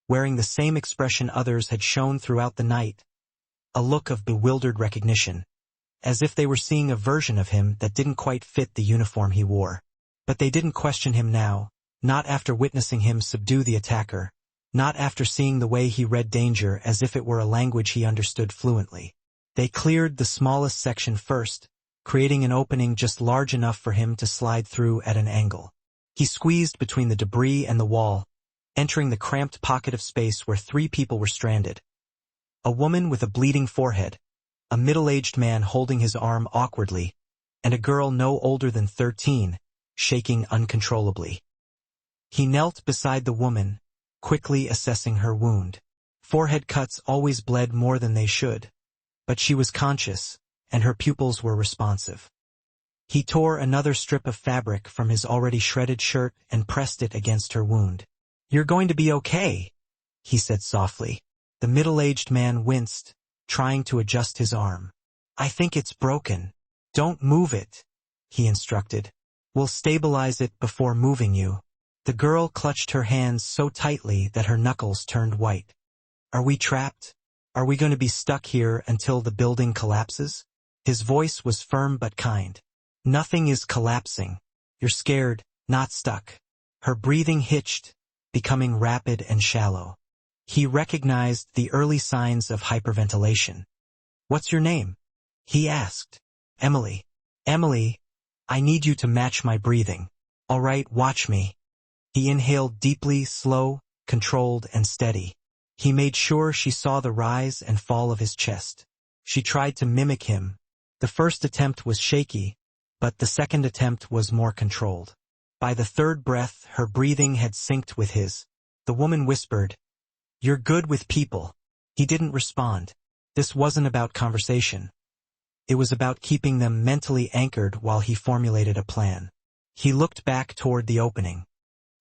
wearing the same expression others had shown throughout the night, a look of bewildered recognition, as if they were seeing a version of him that didn't quite fit the uniform he wore. But they didn't question him now, not after witnessing him subdue the attacker, not after seeing the way he read danger as if it were a language he understood fluently. They cleared the smallest section first, creating an opening just large enough for him to slide through at an angle. He squeezed between the debris and the wall, entering the cramped pocket of space where 3 people were stranded. A woman with a bleeding forehead, a middle-aged man holding his arm awkwardly, and a girl no older than 13, shaking uncontrollably. He knelt beside the woman, quickly assessing her wound. Forehead cuts always bled more than they should, but she was conscious, and her pupils were responsive. He tore another strip of fabric from his already shredded shirt and pressed it against her wound. "You're going to be okay," he said softly. The middle-aged man winced, trying to adjust his arm. "I think it's broken. Don't move it," he instructed. "We'll stabilize it before moving you." The girl clutched her hands so tightly that her knuckles turned white. "Are we trapped? Are we going to be stuck here until the building collapses?" His voice was firm but kind. "Nothing is collapsing. You're scared, not stuck." Her breathing hitched, becoming rapid and shallow. He recognized the early signs of hyperventilation. "What's your name?" he asked. "Emily." "Emily, I need you to match my breathing. All right, watch me." He inhaled deeply, slow, controlled, and steady. He made sure she saw the rise and fall of his chest. She tried to mimic him. The first attempt was shaky, but the second attempt was more controlled. By the third breath, her breathing had synced with his. The woman whispered, "You're good with people." He didn't respond. This wasn't about conversation. It was about keeping them mentally anchored while he formulated a plan. He looked back toward the opening.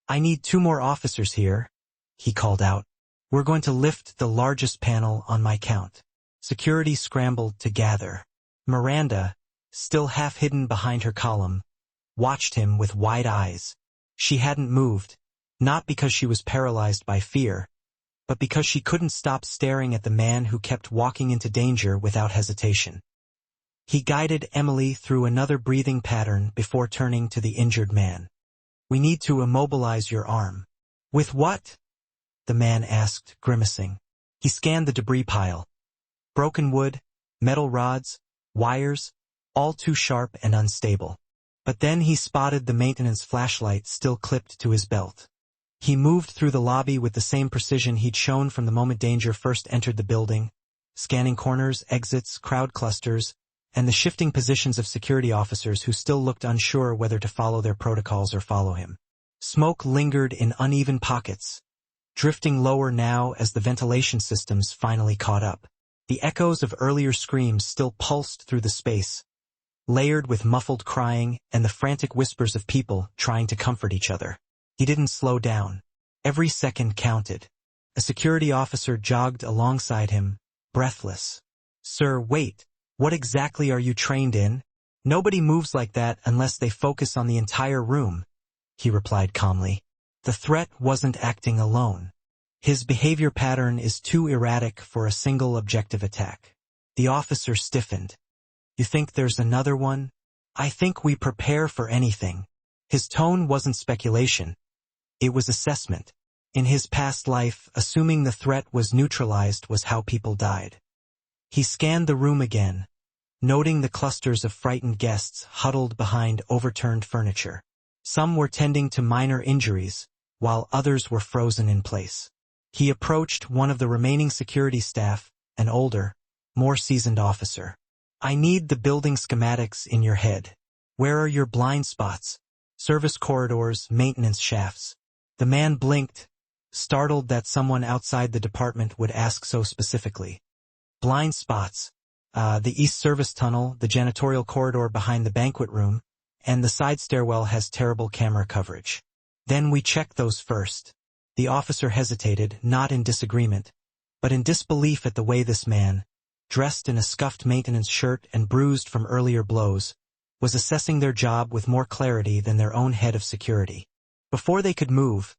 "I need 2 more officers here," he called out. "We're going to lift the largest panel on my count." Security scrambled to gather. Miranda, still half hidden behind her column, watched him with wide eyes. She hadn't moved, not because she was paralyzed by fear, but because she couldn't stop staring at the man who kept walking into danger without hesitation. He guided Emily through another breathing pattern before turning to the injured man. "We need to immobilize your arm." "With what?" the man asked, grimacing. He scanned the debris pile. Broken wood, metal rods, wires, all too sharp and unstable. But then he spotted the maintenance flashlight still clipped to his belt. He moved through the lobby with the same precision he'd shown from the moment danger first entered the building, scanning corners, exits, crowd clusters, and the shifting positions of security officers who still looked unsure whether to follow their protocols or follow him. Smoke lingered in uneven pockets, drifting lower now as the ventilation systems finally caught up. The echoes of earlier screams still pulsed through the space, layered with muffled crying and the frantic whispers of people trying to comfort each other. He didn't slow down. Every second counted. A security officer jogged alongside him, breathless. "Sir, wait. What exactly are you trained in?" "Nobody moves like that unless they focus on the entire room," he replied calmly. The threat wasn't acting alone. His behavior pattern is too erratic for a single objective attack. The officer stiffened. "You think there's another one?" "I think we prepare for anything." His tone wasn't speculation. It was assessment. In his past life, assuming the threat was neutralized was how people died. He scanned the room again, noting the clusters of frightened guests huddled behind overturned furniture. Some were tending to minor injuries, while others were frozen in place. He approached one of the remaining security staff, an older, more seasoned officer. "I need the building schematics in your head. Where are your blind spots?" "Service corridors, maintenance shafts." The man blinked, startled that someone outside the department would ask so specifically. "Blind spots. The east service tunnel, the janitorial corridor behind the banquet room, and the side stairwell has terrible camera coverage." "Then we check those first." The officer hesitated, not in disagreement, but in disbelief at the way this man, dressed in a scuffed maintenance shirt and bruised from earlier blows, was assessing their job with more clarity than their own head of security. Before they could move,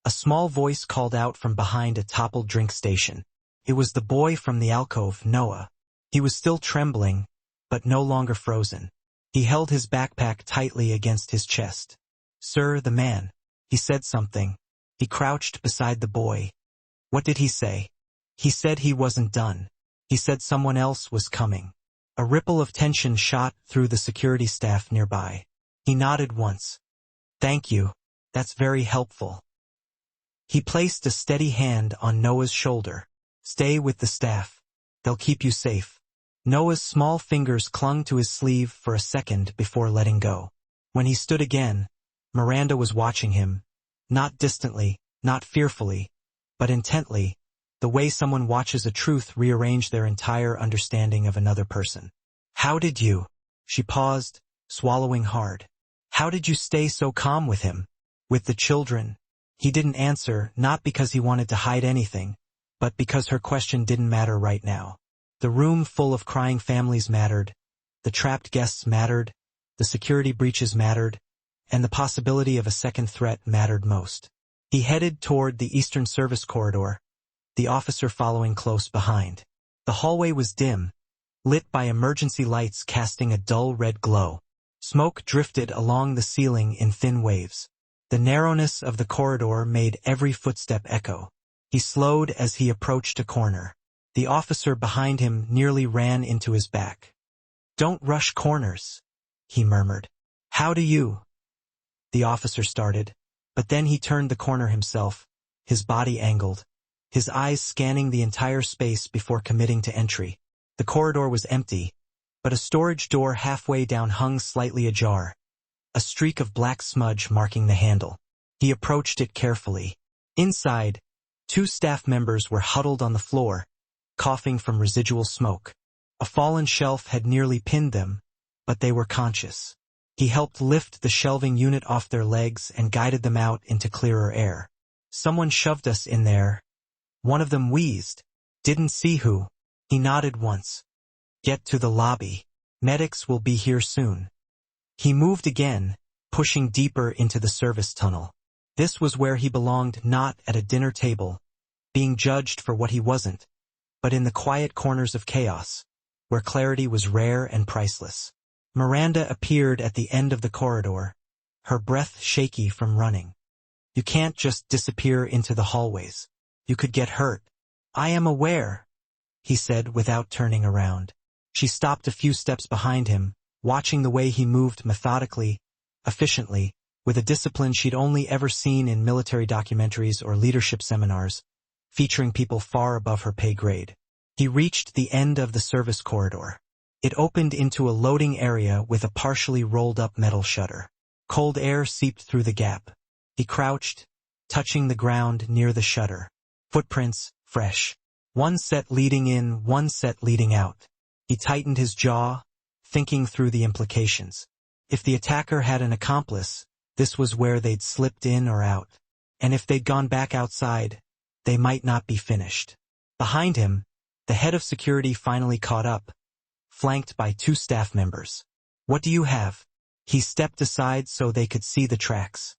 a small voice called out from behind a toppled drink station. It was the boy from the alcove, Noah. He was still trembling, but no longer frozen. He held his backpack tightly against his chest. "Sir, the man." He said something. He crouched beside the boy. "What did he say?" "He said he wasn't done. He said someone else was coming." A ripple of tension shot through the security staff nearby. He nodded once. "Thank you. That's very helpful." He placed a steady hand on Noah's shoulder. "Stay with the staff. They'll keep you safe." Noah's small fingers clung to his sleeve for a second before letting go. When he stood again, Miranda was watching him, not distantly, not fearfully, but intently, the way someone watches a truth rearrange their entire understanding of another person. "How did you?" She paused, swallowing hard. "How did you stay so calm with him? With the children?" He didn't answer, not because he wanted to hide anything, but because her question didn't matter right now. The room full of crying families mattered, the trapped guests mattered, the security breaches mattered, and the possibility of a second threat mattered most. He headed toward the Eastern Service corridor, the officer following close behind. The hallway was dim, lit by emergency lights casting a dull red glow. Smoke drifted along the ceiling in thin waves. The narrowness of the corridor made every footstep echo. He slowed as he approached a corner. The officer behind him nearly ran into his back. "Don't rush corners," he murmured. "How do you?" The officer started, but then he turned the corner himself, his body angled, his eyes scanning the entire space before committing to entry. The corridor was empty, but a storage door halfway down hung slightly ajar, a streak of black smudge marking the handle. He approached it carefully. Inside, 2 staff members were huddled on the floor, coughing from residual smoke. A fallen shelf had nearly pinned them, but they were conscious. He helped lift the shelving unit off their legs and guided them out into clearer air. "Someone shoved us in there." One of them wheezed. "Didn't see who." He nodded once. "Get to the lobby. Medics will be here soon." He moved again, pushing deeper into the service tunnel. This was where he belonged, not at a dinner table, being judged for what he wasn't, but in the quiet corners of chaos, where clarity was rare and priceless. Miranda appeared at the end of the corridor, her breath shaky from running. "You can't just disappear into the hallways. You could get hurt." "I am aware," he said without turning around. She stopped a few steps behind him, watching the way he moved methodically, efficiently, with a discipline she'd only ever seen in military documentaries or leadership seminars, featuring people far above her pay grade. He reached the end of the service corridor. It opened into a loading area with a partially rolled-up metal shutter. Cold air seeped through the gap. He crouched, touching the ground near the shutter. Footprints, fresh. One set leading in, one set leading out. He tightened his jaw, thinking through the implications. If the attacker had an accomplice, this was where they'd slipped in or out. And if they'd gone back outside, they might not be finished. Behind him, the head of security finally caught up, flanked by 2 staff members. "What do you have?" He stepped aside so they could see the tracks.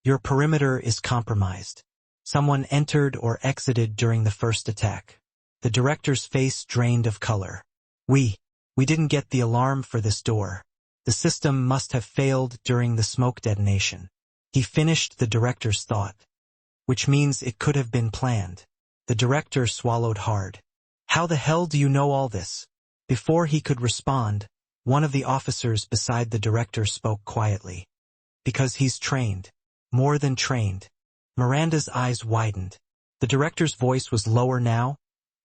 "Your perimeter is compromised. Someone entered or exited during the first attack." The director's face drained of color. We didn't get the alarm for this door. The system must have failed during the smoke detonation." He finished the director's thought. "Which means it could have been planned." The director swallowed hard. "How the hell do you know all this?" Before he could respond, one of the officers beside the director spoke quietly. "Because he's trained. More than trained." Miranda's eyes widened. The director's voice was lower now,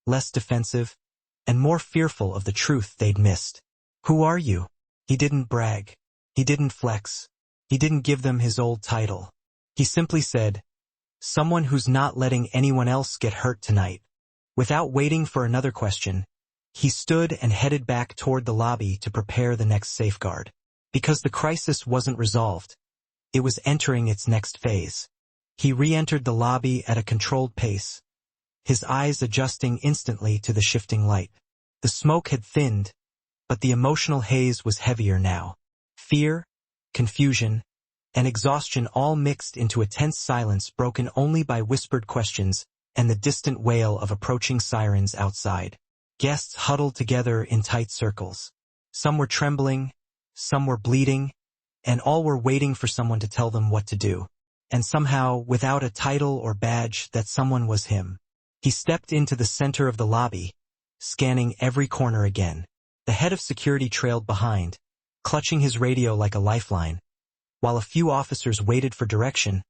less defensive, and more fearful of the truth they'd missed. "Who are you?" He didn't brag. He didn't flex. He didn't give them his old title. He simply said, "Someone who's not letting anyone else get hurt tonight." Without waiting for another question, he stood and headed back toward the lobby to prepare the next safeguard. Because the crisis wasn't resolved, it was entering its next phase. He re-entered the lobby at a controlled pace, his eyes adjusting instantly to the shifting light. The smoke had thinned, but the emotional haze was heavier now. Fear, confusion, and exhaustion all mixed into a tense silence broken only by whispered questions and the distant wail of approaching sirens outside. Guests huddled together in tight circles. Some were trembling, some were bleeding, and all were waiting for someone to tell them what to do. And somehow, without a title or badge, that someone was him. He stepped into the center of the lobby, scanning every corner again. The head of security trailed behind, clutching his radio like a lifeline, while a few officers waited for direction,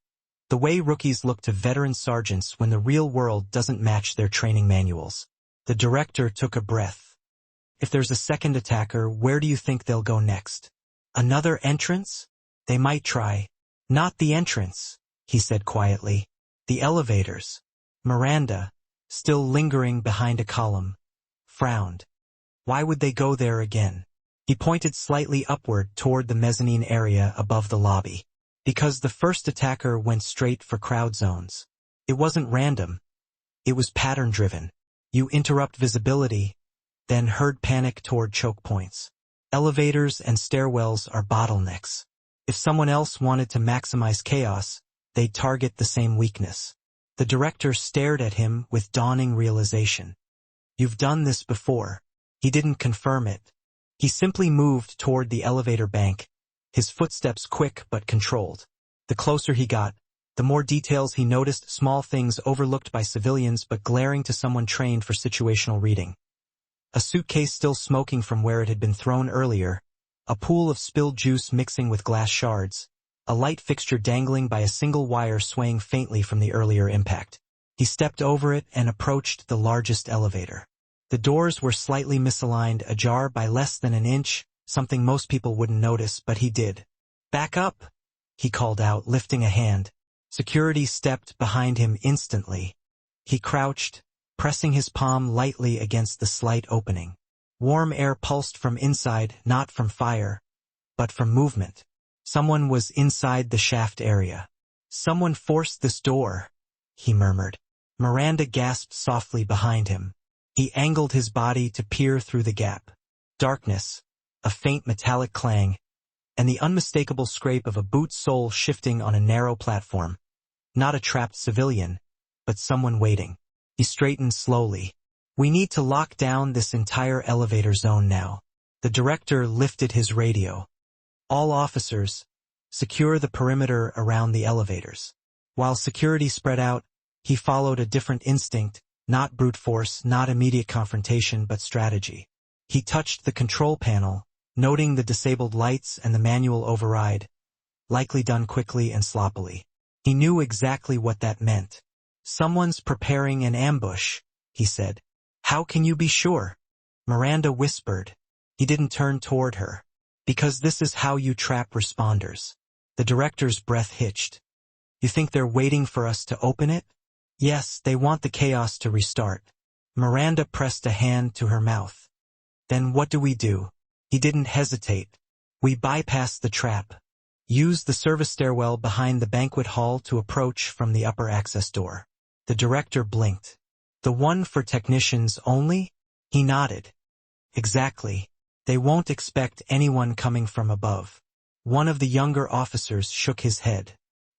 the way rookies look to veteran sergeants when the real world doesn't match their training manuals. The director took a breath. If there's a second attacker, where do you think they'll go next? Another entrance? They might try. Not the entrance, he said quietly. The elevators. Miranda, still lingering behind a column, frowned. Why would they go there again? He pointed slightly upward toward the mezzanine area above the lobby. Because the first attacker went straight for crowd zones. It wasn't random. It was pattern-driven. You interrupt visibility, then herd panic toward choke points. Elevators and stairwells are bottlenecks. If someone else wanted to maximize chaos, they'd target the same weakness. The director stared at him with dawning realization. You've done this before. He didn't confirm it. He simply moved toward the elevator bank, his footsteps quick but controlled. The closer he got, the more details he noticed, small things overlooked by civilians but glaring to someone trained for situational reading. A suitcase still smoking from where it had been thrown earlier, a pool of spilled juice mixing with glass shards, a light fixture dangling by a single wire swaying faintly from the earlier impact. He stepped over it and approached the largest elevator. The doors were slightly misaligned, ajar by less than an inch, something most people wouldn't notice, but he did. Back up, he called out, lifting a hand. Security stepped behind him instantly. He crouched, pressing his palm lightly against the slight opening. Warm air pulsed from inside, not from fire, but from movement. Someone was inside the shaft area. Someone forced this door, he murmured. Miranda gasped softly behind him. He angled his body to peer through the gap. Darkness, a faint metallic clang, and the unmistakable scrape of a boot sole shifting on a narrow platform. Not a trapped civilian, but someone waiting. He straightened slowly. We need to lock down this entire elevator zone now. The director lifted his radio. All officers, secure the perimeter around the elevators. While security spread out, he followed a different instinct, not brute force, not immediate confrontation, but strategy. He touched the control panel, noting the disabled lights and the manual override, likely done quickly and sloppily. He knew exactly what that meant. Someone's preparing an ambush, he said. How can you be sure? Miranda whispered. He didn't turn toward her. Because this is how you trap responders. The director's breath hitched. You think they're waiting for us to open it? Yes, they want the chaos to restart. Miranda pressed a hand to her mouth. Then what do we do? He didn't hesitate. We bypass the trap. Use the service stairwell behind the banquet hall to approach from the upper access door. The director blinked. The one for technicians only? He nodded. Exactly. They won't expect anyone coming from above. One of the younger officers shook his head.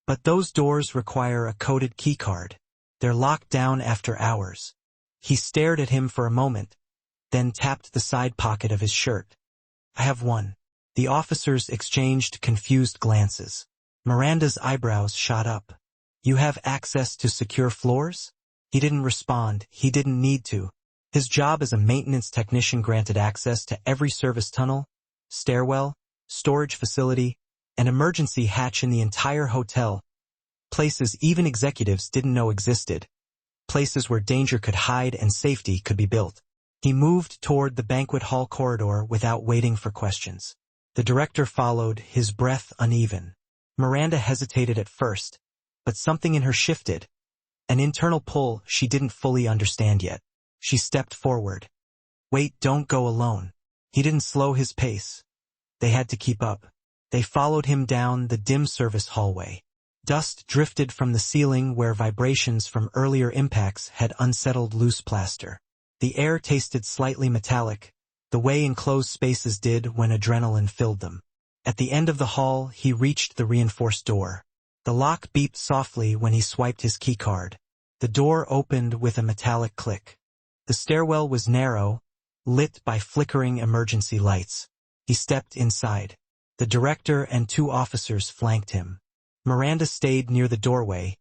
But those doors require a coded keycard. They're locked down after hours. He stared at him for a moment, then tapped the side pocket of his shirt. I have one. The officers exchanged confused glances. Miranda's eyebrows shot up. You have access to secure floors? He didn't respond. He didn't need to. His job as a maintenance technician granted access to every service tunnel, stairwell, storage facility, and emergency hatch in the entire hotel. Places even executives didn't know existed. Places where danger could hide and safety could be built. He moved toward the banquet hall corridor without waiting for questions. The director followed, his breath uneven. Miranda hesitated at first, but something in her shifted. An internal pull she didn't fully understand yet. She stepped forward. Wait, don't go alone. He didn't slow his pace. They had to keep up. They followed him down the dim service hallway. Dust drifted from the ceiling where vibrations from earlier impacts had unsettled loose plaster. The air tasted slightly metallic, the way enclosed spaces did when adrenaline filled them. At the end of the hall, he reached the reinforced door. The lock beeped softly when he swiped his keycard. The door opened with a metallic click. The stairwell was narrow, lit by flickering emergency lights. He stepped inside. The director and two officers flanked him. Miranda stayed near the doorway,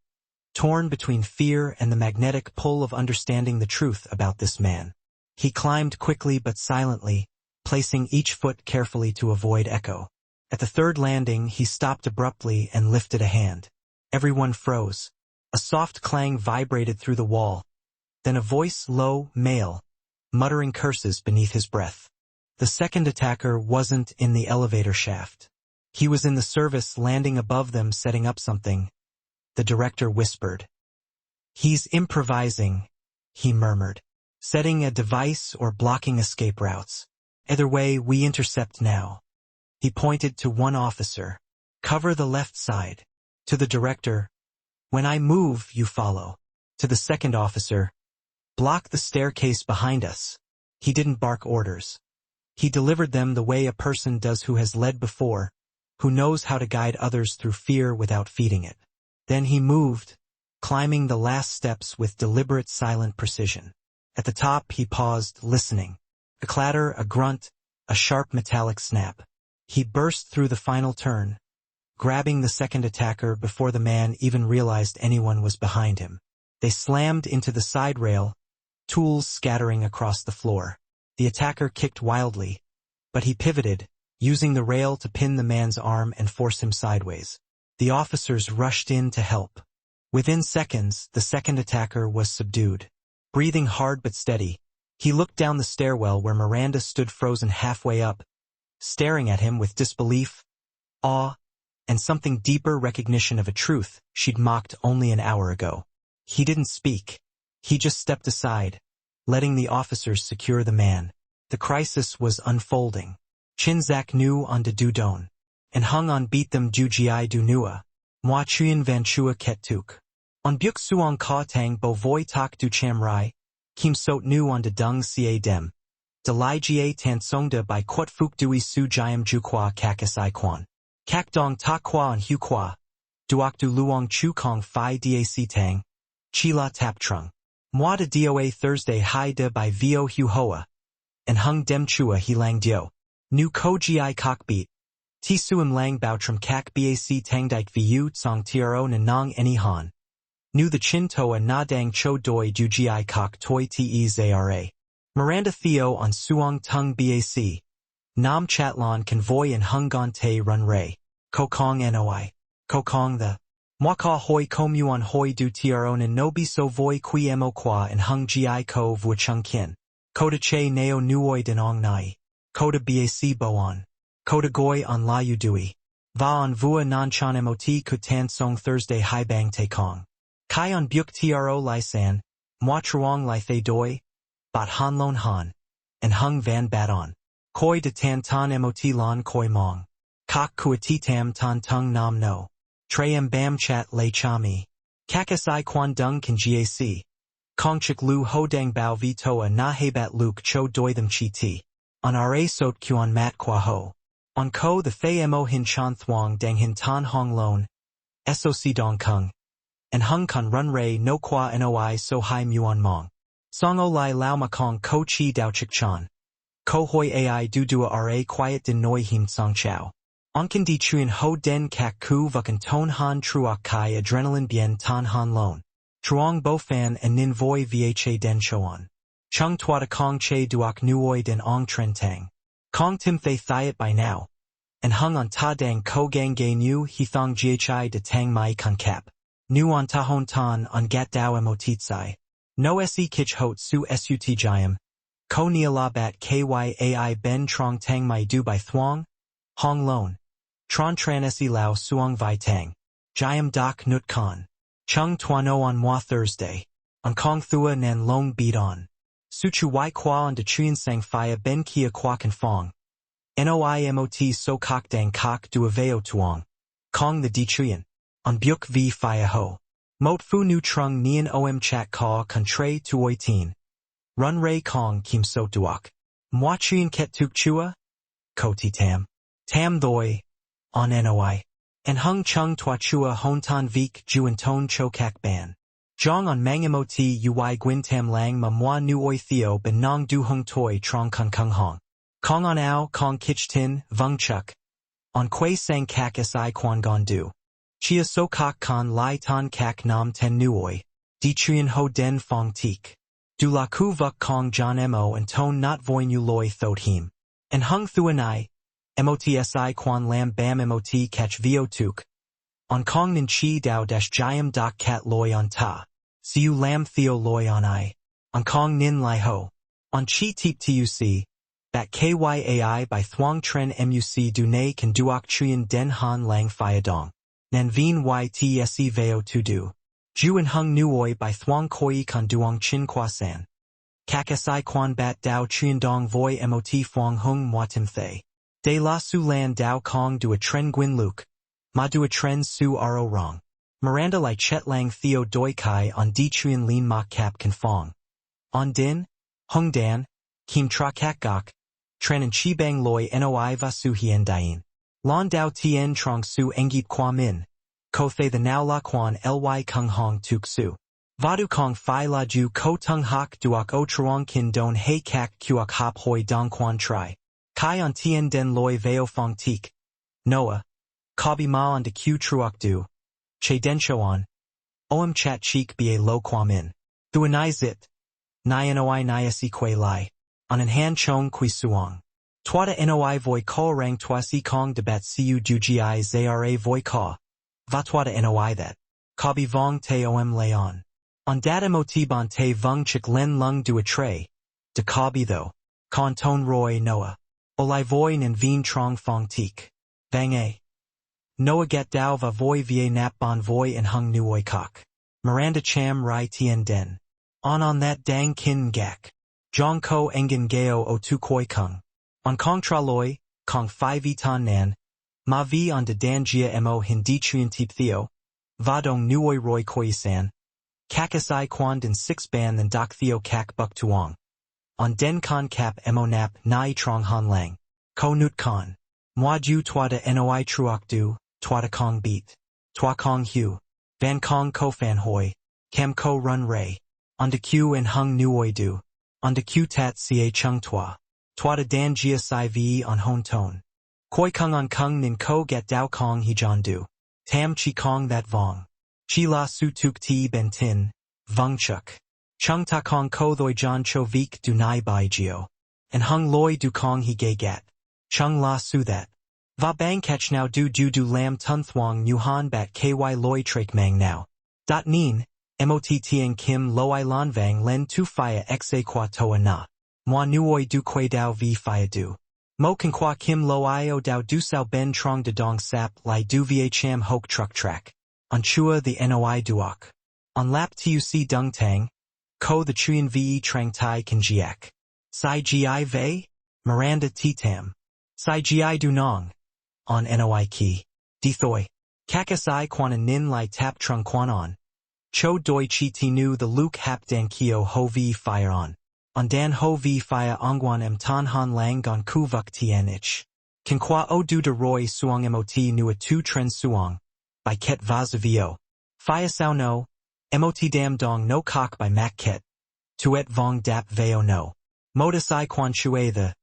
torn between fear and the magnetic pull of understanding the truth about this man. He climbed quickly but silently, placing each foot carefully to avoid echo. At the third landing, he stopped abruptly and lifted a hand. Everyone froze. A soft clang vibrated through the wall. Then a voice, low, male, muttering curses beneath his breath. The second attacker wasn't in the elevator shaft. He was in the service landing above them setting up something. The director whispered. "He's improvising," he murmured. "Setting a device or blocking escape routes. Either way, we intercept now." He pointed to one officer. "Cover the left side." To the director, "When I move, you follow." To the second officer, "Block the staircase behind us." He didn't bark orders. He delivered them the way a person does who has led before, who knows how to guide others through fear without feeding it. Then he moved, climbing the last steps with deliberate silent precision. At the top he paused, listening. A clatter, a grunt, a sharp metallic snap. He burst through the final turn, grabbing the second attacker before the man even realized anyone was behind him. They slammed into the side rail, tools scattering across the floor. The attacker kicked wildly, but he pivoted, using the rail to pin the man's arm and force him sideways. The officers rushed in to help. Within seconds, the second attacker was subdued. Breathing hard but steady, he looked down the stairwell where Miranda stood frozen halfway up, staring at him with disbelief, awe, and something deeper recognition of a truth she'd mocked only an hour ago. He didn't speak. He just stepped aside, letting the officers secure the man. The crisis was unfolding. Chinzak nu on de Dudon, and hung on beat them du gi du nua, moi chuyen van chua ket tuk. On byuk suong ka tang bo voi tak du cham rai, kim sot nu on de dung ca dem. De lai gia tan songda by quat fuk dui su jiam ju qua kakas I quan. Kak dong ta qua on hu qua. Duok du luong chu kong phi dac tang. Chila tap trung. Moi de doa Thursday hai de by vo hu hoa. And hung dem chua he lang dio. Nu ko gi kok beat. Ti suim lang bao trum kak bac tang dike vu tsong tro nanong any han. Nu the chin toa na dang cho doi du gi kok toi te zara. Miranda Theo on suong tung bac. Nam chatlon convoy and hung gon te run ray. Ko kong noi. Ko kong the. Moi ka hoi komuon hoi du tro nan no bi so voi qui mo qua and hung gi ko vu chung kin. Ko de che neo nuoi denong nai. Ko de bac boon. Ko de goi on la yu dui. Va on vua non chan mot kutan song Thursday hai bang te kong. Kai on byuk tro lai san. Moi truong lai the doi. Bat han lon han. And hung van bat on. Koi de tan tan mot lon koi mong. Kok kuatitam tan tung nam no. Trayam bam chat lay chami. Kakas I quan dung kan gac. Kongchik lu ho dang bao vi toa na hebat luke cho doi them chi ti. On ra sot kuan mat qua ho. On ko the thay mo hin chan thuong dang hin tan hong lon. Soc dong kung. And hung kan run ray no qua noi so hai muon mong. Song o lai lao ma kong ko chi dao chik chan. Ko hoi ai du dua ra quiet din noi him song chow. Onkan di chuyen ho den kak ku vukan ton han truok kai adrenaline bien tan han lon. Truong bo fan and nin voi vha den choan. Chung tuata kong che duok nuoi den ong tren tang. Kong tim thay thiet by now. And hung on ta dang ko gang gay nu he thong ghi de tang mai kan kap. Nu on ta hon tan on gat dao motitsai. No se kich hot su sut jiam. Ko nia la bat kyai ben trong tang mai du by thuong. Hong lon. Tron tran se lao suong vi tang. Jiam dak nut kan. Chung tuano on moi Thursday. On kong thua nan long beat on. Suchu y qua on de chuyen sang phia ben kia qua kan fong. Noimot so kok dang kok du aveo tuong. Kong the di chuyen. On byuk v phia ho. Mot fu nu trung nian om chat ka contre tuoi teen. Run ray kong kim so duok. Moi chuyen ket tuk chua? Ko ti tam. Tam doi. On noi. And hung chung tua chua hon tan vik juan ton cho kak ban. Jong on mangmot ui gwin tam lang ma moi nuoi theo ben nong du hung toi trong kung kung hong. Kong on ao kong kich tin vung chuk. On quay sang kak si quan gon du. Chia so kok kan lai tan kak nam ten nuoi. Di chuyen ho den fong tik. Du la ku vuk kong john mo and ton not voi nu loi thot him. And hung thuanai, motsi quan lam bam mot catch vo tuk. On kong nin chi dao dash jayam dak kat loy on ta. Siu lam theo loy on I. On kong nin lai ho. On chi teep tuc. Bat kyai by thuang tren muc du ne kan duok chuyen den han lang fiadong. Nan vien ytse veo tu du. Ju and hung nuoi by thuang koi kan duong chin kwa san. Kakasai quan bat dao chuyen dong voi mot thuang hung muatim thay. De la su lan dao kong du a tren guin luke. Ma du a tren su ro rong. Miranda lai chet lang theo doi kai on di chuyen lin mak kap kan fong. On din, hung dan, kim tra kak gok. Tren and chi bang loy noi va su hien dien. Lon dao tien trong su engip kwa min. Ko thay the now la quan ly kung hong tuk su. Vadu kong phi la ju ko tung hok duok o truong kin don hei kak kuok hop hoi dong quan tri. Kai on tien den loy veo fong tik. Noah. Kabi ma on de q truok du. Che den cho on. Oam chat cheek ba lo kwa min. Thuanai zit. Nai noi nai si kwe lai. On an han chong kui suong. Twada noi voi ko rang twa si kong debat siu jugi zra voi ka. Va twada noi that. Kabi vong te om leon. On data moti bon te vung chik len lung du a tray. De kabi tho. Kon ton roy noah. Olai voi nan vien trong fong tik. Vang a. Noah get dao va voi vie nap bon voi and hung nuoi kok. Miranda cham rai tien den. On that dang kin gak. Jong ko engen geo o tu koi kung. On kong tra loi, kong phi vi ton nan. Ma vi on de dan jia mo hindi chuyen tip theo. Va dong nuoi roi koi san. Kakasai quan den 6 ban than doc theo kak buk tuong. On den con cap mo nap nai trong han lang. Ko nut con. Moi ju twada noi truok du, twada kong beat. Twa kong hu. Van kong ko fan hoi. Kem ko run ray. On de q and hung nuoi du. On de q tat ca chung twa. Twada dan jia sai vi on hon tone. Koi kung on kung nin ko get dao kong he john du. Tam chi kong that vong. Chi la su tuk ti ben tin. Vung chuk. Chung ta kong ko thoi john cho vik du nai bai geo. And hung loi du kong he gay gat. Chung la su that. Va bang catch now du ju du lam tun thuong nu han bat ky loi trak mang now. Dot nin. Mot tiang kim loi lan vang len tu fia xa qua toa na. Moi nuoi du quay dao vi fia du. Mo kan qua kim loi o dao du sao ben trong de dong sap lai du va cham hok truck track. On chua the noi duok. On lap tuc dung tang. Ko the chuyen ve trang tai kan jiak. Sai gi vei? Miranda titam. Sai gi du nong. On noi ki. Di thoi. Kakasai quan nin lai tap trung quan on. Cho doi chi ti nu the luke hap dan kio ho vi fire on. On dan ho vi fire ongwan em tan han lang gon ku vuk tien ich. Kan qua o du de roy suong mot nu a tu tren suong. By ket vaz vio. Fire sao no. Mot dam dong no kok by mak ket. Tuet vong dap veo no. Modus I quan chue the.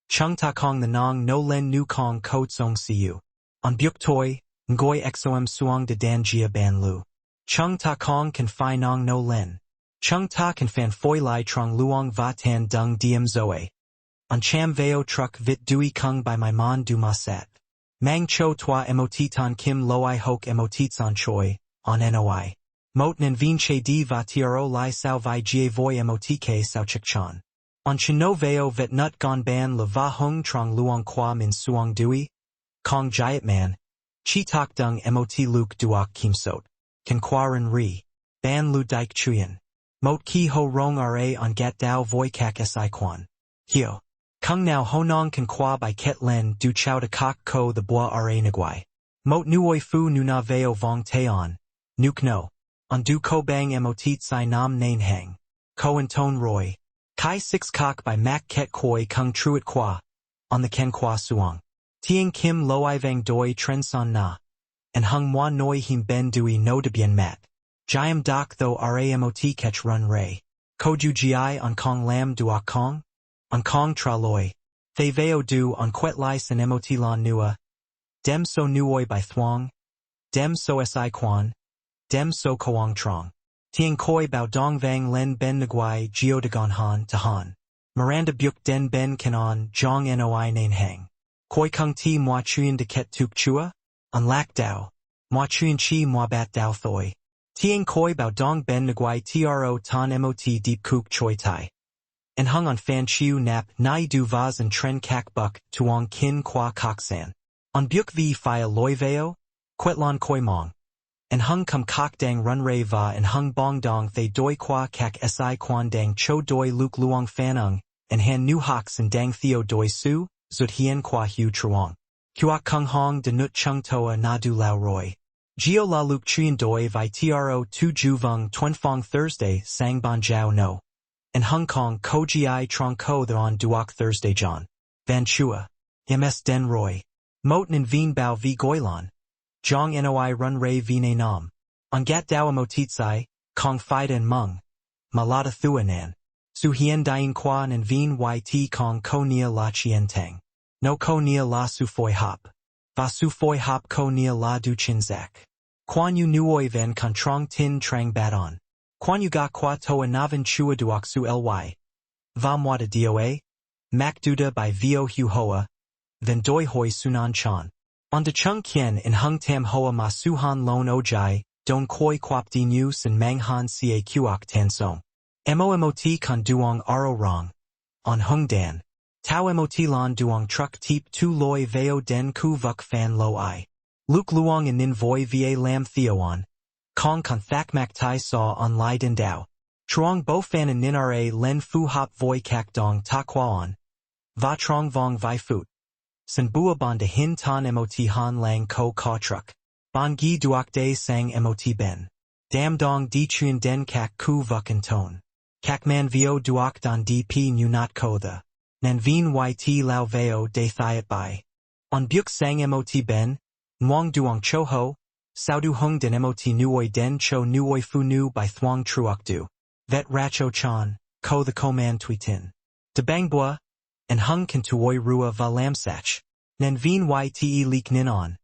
Chung ta kong the nong no len nu kong ko tsong siu. On byuk toi, ngoi xom suong de dan jia ban lu. Chung ta kong kan fi nong no len. Chung ta kan fan foi lai trong luong va tan dung diem zoe. On cham veo truck vit dui kung by my mon du ma sat. Mang cho twa mot tan kim loi hok mot san choi, on noi. Mot nan vien che di va tro lai sao vi gia voi mot k sao chik chan. On chino veo vet nut gon ban le va hung trong luong qua min suong dui. Kong jiat man. Chi tak dung mot luke duok kim sot. Kan quaran ri. Ban lu dik chuyen. Mot ki ho rong ra on gat dao voi kak si quan. Hio. Kung now ho nong kan qua by ket len du chow de kok ko the bois ra nagwai. Mot nuoi fu nu na veo vong te on. Nuk no. On du ko bang mot si nam nain hang. Ko and ton roy. Kai 6 kok by mak ket koi kung truet qua. On the ken qua suong. Tiang kim loi vang doi tren son na. And hung moi noi him ben dui no de bien mat. Jiam doc tho ramot catch run ray. Koju gi on kong lam duok kong? On kong tra loi. Thay veo du on quet lai san mot lan nua. Dem so nuoi by thuong. Dem so si quan. Dem so koang trong. Tiang koi bao dong vang len ben nguai geo de gon han to han. Miranda Byuk Den Ben Kanon Jong Noi Nain Hang. Koi Kung Ti Mua Chuyen De Ket Tuk Chua? On Lak Dao. Mua Chuyen Chi Mua Bat Dao Thoi. Tiang Koi Bao Dong Ben Nguai Tro Ton Mot Deep Kook Choi Tai. And hung on Fan Chiu Nap Nai Du Vaz and Tren Kak Buk Tuong Kin Kwa Koksan. On Byuk Vi Phia Loi Veo? Quetlon Koi Mong. And hung Kum Kok Dang Run Ray Va and hung Bong Dong Thay Doi Kwa Kak Si Quan Dang Cho Doi Luke Luong Fanung, and Han Nu Hox and Dang Theo Doi Su, Zut Hien Kwa Hu Truong. Kuak Kung Hong De Nut Chung Toa Na Du Lao Roy. Gio La Luke Chien Doi Vi Tro Tu Ju Vung Tuen Fong Thursday Sang Ban Jiao No. And Hong Kong Ko Gi Trong Ko The On Duok Thursday John. Van Chua. Ms Den Roy. Moten and Vien Bao V Goilan. Jong Noi Run Ray Vine Nam. On Gat Dao Motitsai, Kong Fida and Mung. Malata Thuanan. Su Hien Dien Quan and Vien Yt Kong Ko Nia La Chien Tang. No Ko Nia La Su Foi Hop. Va Su Foi Hop Ko Nia La Du Chin Zak. Quan Yu Nuoi Van Contrang Tin Trang Bat On. Quan Yu Ga Qua Toa Navan Chua Duok Su Ly. Va Mwada Doa. Mak Duda by Vio Hu Hoa. Then Doi Hoi Sunan Chan. On De Chung Kien in Hung Tam Hoa Ma Su Han Lon Ojai, Don Koi Quap Di News and Mang Han Ca Kuok Tan Song. Mot Kan Duong Aro Rong. On Hung Dan. Tau Mot Lan Duong Truck Teep Tu Loi Veo Den Ku Vuk Fan Lo I. Luke Luong and Nin Voi Va Lam Theoan. Kong Kan Thak Mak Tai Saw on Lai Den Dao. Truong Bo Fan and Nin Ra Len Fu Hop Voi Kak Dong Ta Kwaon. Va Trong Vong Vi Phut. San Bua Bon De Hin Ton Mot Han Lang Ko Ka Truck. Bon Gi Duok De Sang Mot Ben. Dam Dong Di Chuen Den Kak Ku Vuk and Tone. Kak Man Vio Duok Don DP Nu Not Ko The. Nan Vien Yt Lao Veo De Thiat Bai. On Byuk Sang Mot Ben. Nguang Duong Cho Ho. Sao Du Hung Den Mot Nuoi Den Cho Nuoi Fu Nu by Thuong Truok Du. Vet Racho Chan. Ko The Ko Man Tui Tin. De Bang Bua. And Hung Kan Tuoi Rua Va Lamsach. Nan Vien Yte Leak Nin On.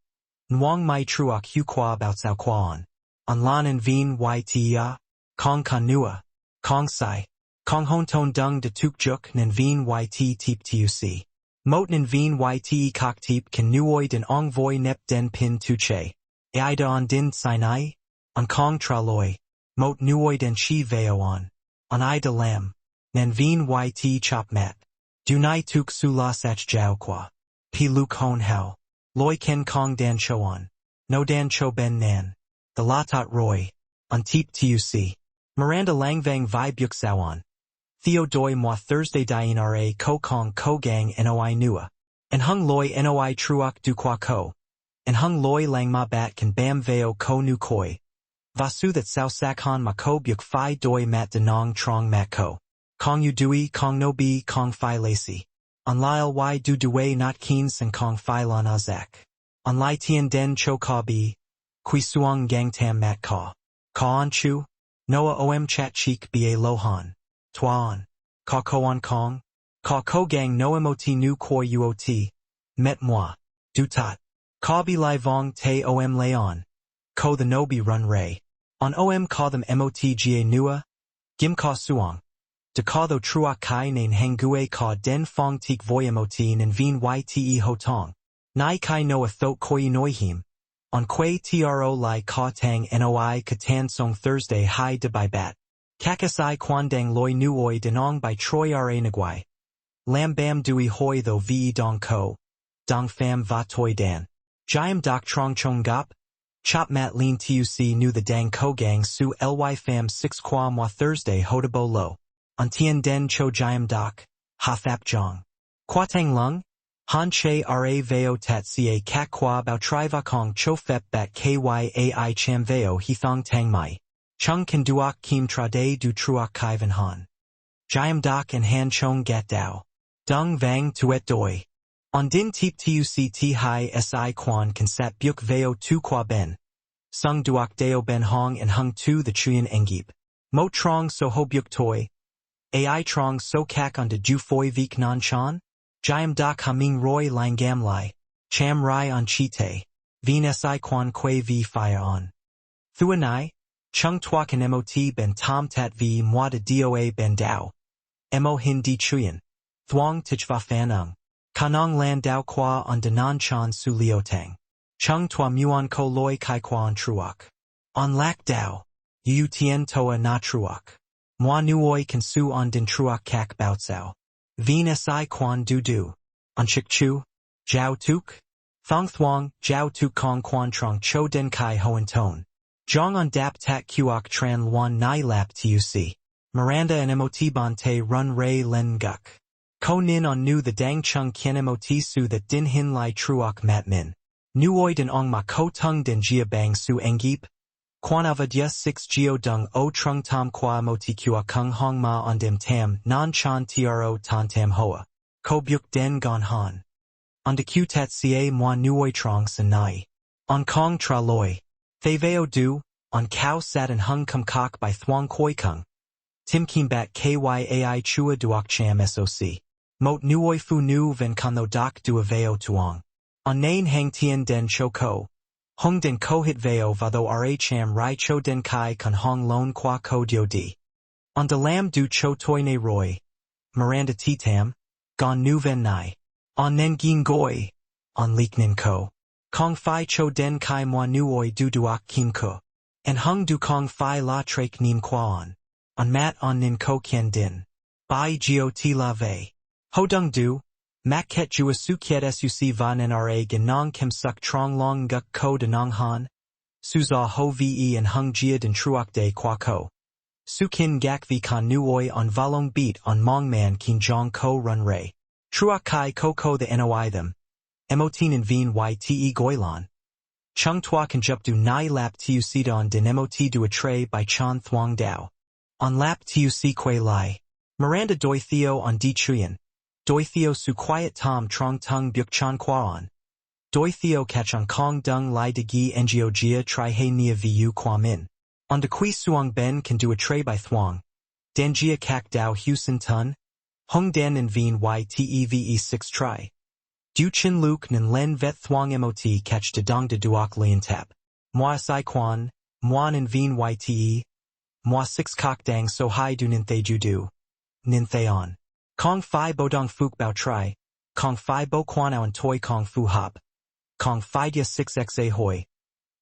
Nguang Mai Truok Hu Qua Bao Sao Quan. On Lan and Vien Yte Ya. Kong Kan Nua. Kong Sai. Kong Hon Ton Dung De Tuk Juk Nan Vien Yte Teep Tuc. Mot Nan Vien Yte Kok Teep Kan Nuoi Den Ong Voi Nep Den Pin Tu Che. Aida On Din Sinai. On Kong Tra Loi. Mot Nuoi Den Chi Veo On. On Ida Lam. Nan Vien Yte Chop Mat. Du Nai Tuk Su La Sach Jiao Qua. Pi Luke Hon Hao. Loi Ken Kong Dan Cho On. No Dan Cho Ben Nan. The Latat Roy. On Teep Tuc. Miranda Lang Vang Vi Byuk Sao On. Theo Doi Moi Thursday Dien Ra Ko Kong Ko Gang Noi Nua. And Hung Loi Noi Truok Du Qua Ko. And Hung Loi Lang Ma Bat Kan Bam Veo Ko Nu Koi. Vasu That Sao Sak Han Ma Ko Byuk Phi Doi Mat Denong Trong Mat Ko. Kong Yu Dui Kong No Bi Kong Phi Lacy. On Lyle Y Du Due Not Keen Sen Kong Phi Lan Azak. On Lai Tien Den Cho Ka Bi. Kui Suong Gang Tam Mat Ka. Ka On Chu. Noah Om Chat Cheek Ba Lohan. Tuan. Ka Ko On Kong. Ka Ko Gang No Mot Nu Koi Uot. Met Moi. Du Tat. Ka Bi Lai Vong Te Om Leon. Ko The Nobi Run Ray. On Om Ka Them Mot Ga Nua. Gim Ka Suong. De Ka Tho Truok Kai Nain Hangue Ka Den Fong Teek Voyamotin and Vien Yte Ho Tong. Nai Kai Noa Thot Koi Noihim. On Quay Tro Lai Ka Tang Noi Katan Song Thursday Hai De Bai Bat. Kakasai Kwandang Loi Nuoi Denong by Troy Ra Nguai. Lam Bam Dui Hoi Tho Ve Dong Ko. Dong Pham Va Toi Dan. Jiam Dok Trong Chong Gop. Chop Mat Lean Tuc Nu The Dang Ko Gang Su Ly Pham 6 Kwa Moi Thursday Hodabo Lo. On Tien Den Cho Jiam Dok. Ha Thap Jong. Kwa Tang Lung. Han Che Ra Veo Tat Ca Kak Kwa Bao Tri Va Kong Cho Phep Bat Kyai Cham Veo He Thong Tang Mai. Chung Kan Duok Kim Trade Du Truok Kai Van Han. Jiam Dok and Han Chong Gat Dao. Dung Vang Tuet Doi. On Din Teep Tuc Ti Hai Si Quan Kan Sat Byuk Veo Tu Kwa Ben. Sung Duok Deo Ben Hong and Hung Tu The Chuyen Engib. Mo Trong So Ho Byuk Toi. Ai Trong So Kak On De Ju Foi Vik Nan Chan. Jiam Dok Haming Roy Lang Gam Lai. Cham Rai On Chite. Vien Si Quan Quay Vi Fire On. Thuanai. Chung Tuak and Mot Ben Tom Tat V Moi De Doa Ben Dao. Mo hin di chuyen. Thuong tichva fanung. Kanong lan dao qua on denan chan su liotang. Chung tua muon ko loi kai quan truok. On lak dao. Yu tien toa na truok. Moi nuoi kan su on din truok kak boutsao. Vien si quan du du. On chik chu. Jiao tuk. Thong thuong, jiao tuk kong quan trong cho den kai hoen ton. Jong on dap tak kuok tran luan nai lap tuc. Miranda and mot ban te run ray len guk. Ko nin on nu the dang chung kien mot su that din hin lai truok mat min. Nuoi den ong ma ko tung den jia bang su engip. Quan avadya 6 geo dung o trung tam qua moti kua kung hong ma on dem tam non chan tro tan tam hoa. Ko byuk den gon han. On de q tat ca moi nuoi trong sanai. On kong tra loi. Thay veo du, on cow sat and hung kum kok by thuong koi kung. Tim kim bat kyai chua duok cham soc. Mot nuoi fu nu ven kano dak du veo tuong. On nain hang tien den cho ko. Hung den ko hit veo vado ra cham rai cho den kai kan hong lon qua ko dio di. On de lam du cho toi ne roy. Miranda titam. Gon nu ven nai. On nen gin goi. On lik nin ko. Kong Phi Cho Den Kai Moi Nuoi Du Duak Kim Ko. And Hung Du Kong Phi La Trake Nim Quan. On Mat On Nin Ko Kien Din. Bai Gio Ti La Ve. Ho Dung Du. Mak Ket Jua Su Kiet Suc Van Nra Gan Nong Kim Suk Trong Long Guk Ko De Nong Han. Suza Ho Ve and Hung Jia Den Truok De Kwa Ko. Su Kin Gak Vi Kan Nuoi on Valong Beat on Mong Man Kin Jong Ko Run Ray. Truok Kai Ko Ko The Noi Them. Emotin and Vien Yte Goilan. Chung Tua can jup du nai lap tuc don din mot du a tray by Chan Thuong Dao. On lap tuc que lai. Miranda doi theo on di chuyen. Doi theo su quiet tom trong tung byuk chan quan. Doi theo catch on kong dung lai de gi ngo gia tri he nia vu qua min. On de kui suong ben can do a tray by Thuong. Dan gia kak dao Houston tun. Hung dan and Vien Yteve 6 try. Du Chin Luke Nen Len Vet Thuong Mot catch de Dong de Duok Lien Tap. Moi Sai Quan, Moi Nen Vien Yte. Moi 6 Kok Dang So Hai Du Nin Thay Ju Du. Nin Thay On. Kong Phi Bo Dong Phuc Bao Tri. Kong Phi Bo Quan Ao and Toi Kong Fu Hop. Kong Phi Dia 6xa Hoi.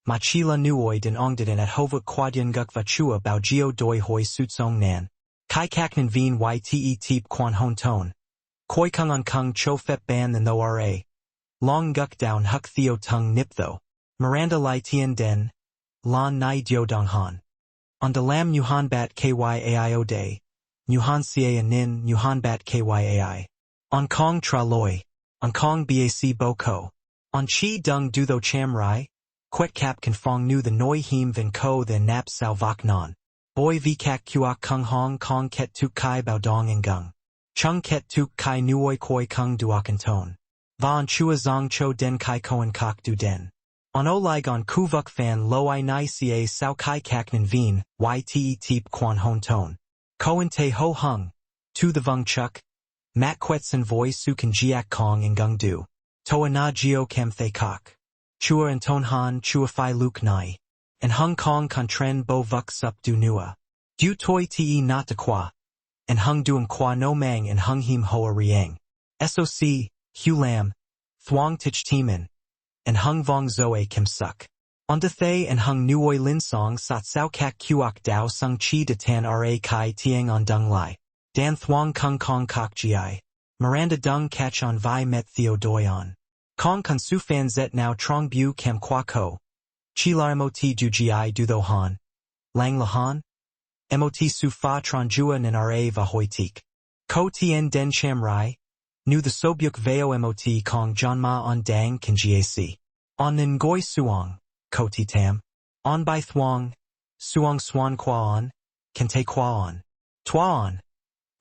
Ma Chila Nuoi Den Ong Den at Hovuk Quadian Guk Vachua Bao Geo Doi Hoi Sut Song Nan. Kai Kak Nen Vien Yte Teep Quan Hon Ton. Koi Kung on Kung Cho Phep Ban Than Tho Ra. Long Guk Down Huk Theo Tung Nip Tho. Miranda Lai Tien Den. Lan Nai Dio Dong Han. On De Lam Nuhan Bat Kyaio Day. Nuhan Cia Nin Nuhan Bat Kyai. On Kong Tra Loi. On Kong Bac Bo Ko. On Chi Dung Du Tho Cham Rai. Quet Kap Kan Fong Nu The Noi Him Vin Ko The Nap Sao Vak Non. Boi Vi Kak Kuok Kung Hong Kong Ket Tuk Kai Bao Dong and Gung. Chung Ket Tuk Kai Nuoi Koi Kung Duok and Ton. Van Chua Zong Cho Den Kai Koen Kok Du Den. On Olig on Kuvuk Fan Lo I Nai Ca Sao Kai Kak Nin Vien, Yte Teep Quan Hon Ton. Koen Te Ho Hung. Tu The Vung Chuk. Mat Quetson Voi Su Kan Jiak Kong and Gung Du. Toa Na Geo Kem Thay Kok. Chua and Ton Han Chua Phi Luke Nai. And Hung Kong Kontren Bo Vuk Sup Du Nua. Du Toi Te Not De Qua. And Hung Duum Qua No Mang and Hung Him Hoa Riang. SOC, Hugh Lam, Thuong Tich Timan. And Hung Vong Zoe Kim Suk. On De Thay and Hung Nuoi Lin Song Sat Sao Kak Kuok Dao Sung Chi De Tan Ra Kai Tiang on Dung Lai. Dan Thuong Kung Kong Kok Gi. Miranda Dung Catch on Vi Met Theo Doi On. Kong Kun Su Fan Zet Now Trong Bu Kem Kwa Ko. Chi La Mot Du Gi Du Tho Han. Lang La Han. Mot Su Fa Tron Jua Nin Ra Va Hoi Tik. Ko Tien Den Cham Rai. Nu The Sobyuk Veo Mot Kong John Ma On Dang Kan Gac. On Nin Goi Suong. Ko Ti Tam. On Bai Thuong. Suong Swan Kwa On. Kan Te Kwa On. Twa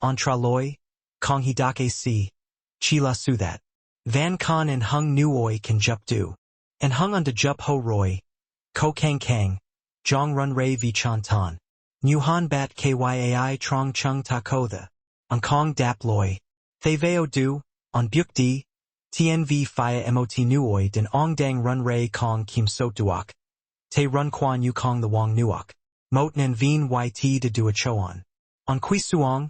On Tra Loi. Kong He Dak Ac. Chi La Su That. Van Con and Hung Nuoi Kan Jup Du. And Hung on De Jup Ho Roy. Ko Kang Kang. Jong Run Ray Vi Chan Tan. Nuhan Bat Kyai Trong Chung Ta Ko The. On Kong Dap Loi. Thay Veo Du. On Byuk Di. TNV Phia Mot Nuoi Den Ong Dang Run Ray Kong Kim So Duok. Te Run Quan Yu Kong The Wong Nuok. Mot Nan Vien Yt De Dua Choan. On Kui Suong.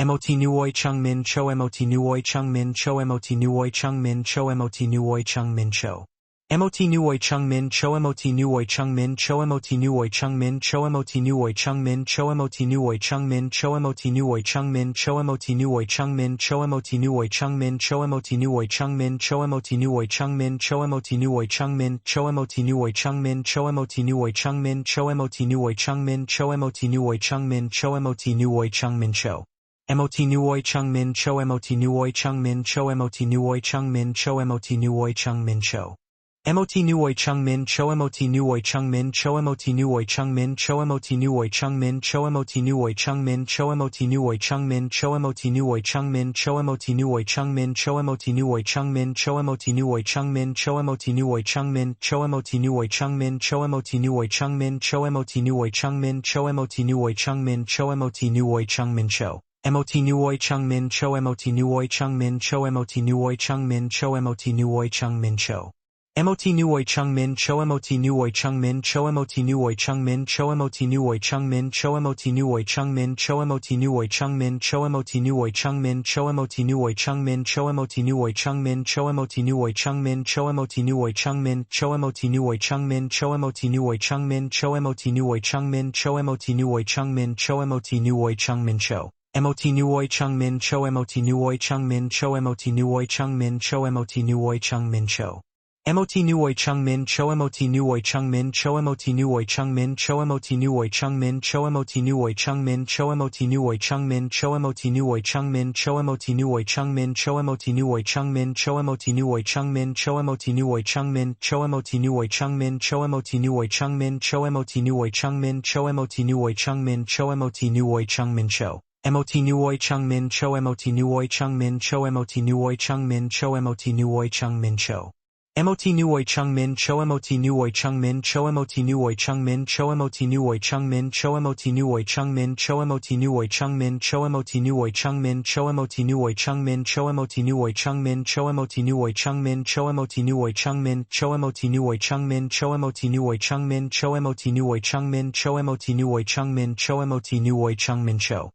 Mot nuoi chung min cho mot nuoi chung min cho mot nuoi chung min cho mot nuoi chung min cho. Mot nuoi chung min cho mot nuoi chung min cho mot nuoi chung min cho mot nuoi chung min cho mot nuoi chung min cho mot nuoi chung min cho mot nuoi chung min cho mot nuoi chung min cho mot nuoi chung min cho mot nuoi chung min cho mot nuoi chung min cho mot nuoi chung min cho mot nuoi chung min cho mot nuoi chung min cho mot nuoi chung min cho mot nuoi chung min cho. Mot nuoi chung min cho mot nuoi chung min cho mot nuoi chung min cho mot nuoi chung min cho. Mot nuoi chung min cho mot nuoi chung min cho mot nuoi chung min cho mot nuoi chung min cho mot nuoi chung min cho mot nuoi chung min cho mot nuoi chung min cho mot nuoi chung min cho mot nuoi chung min cho mot nuoi chung min cho mot nuoi chung min cho mot nuoi chung min cho mot nuoi chung min cho mot nuoi chung min cho mot nuoi chung min cho mot nuoi chung min cho. Mot nuoi chung min cho mot nuoi chung min cho mot nuoi chung min cho mot nuoi chung min cho. Mot nuoi chung min cho mot nuoi chung min cho mot nuoi chung min cho mot nuoi chung min cho mot nuoi chung min cho mot nuoi chung min cho mot nuoi chung min cho mot nuoi chung min cho mot nuoi chung min cho mot nuoi chung min cho mot nuoi chung min cho mot nuoi chung min cho mot nuoi chung min cho mot nuoi chung min cho mot nuoi chung min cho mot nuoi chung min cho. Mot nuoi chung min cho mot nuoi chung min cho mot nuoi chung min cho mot nuoi chung min cho. Mot nuoi chung min cho mot nuoi chung min cho mot nuoi chung min cho mot nuoi chung min cho mot nuoi chung min cho mot nuoi chung min cho mot nuoi chung min cho mot nuoi chung min cho mot nuoi chung min cho mot nuoi chung min cho mot nuoi chung min cho mot nuoi chung min cho mot nuoi chung min cho mot nuoi chung min cho mot nuoi chung min cho mot nuoi chung min cho. Mot nuoi chung min cho mot nuoi chung min cho mot nuoi chung min cho mot nuoi chung min cho. Mot nuoi chung min cho mot nuoi chung min cho mot nuoi chung min cho mot nuoi chung min cho mot nuoi chung min cho mot nuoi chung min cho mot nuoi chung min cho mot nuoi chung min cho mot nuoi chung min cho mot nuoi chung min cho mot nuoi chung min cho mot nuoi chung min cho mot nuoi chung min cho mot nuoi chung min cho mot nuoi chung min cho mot nuoi chung min cho.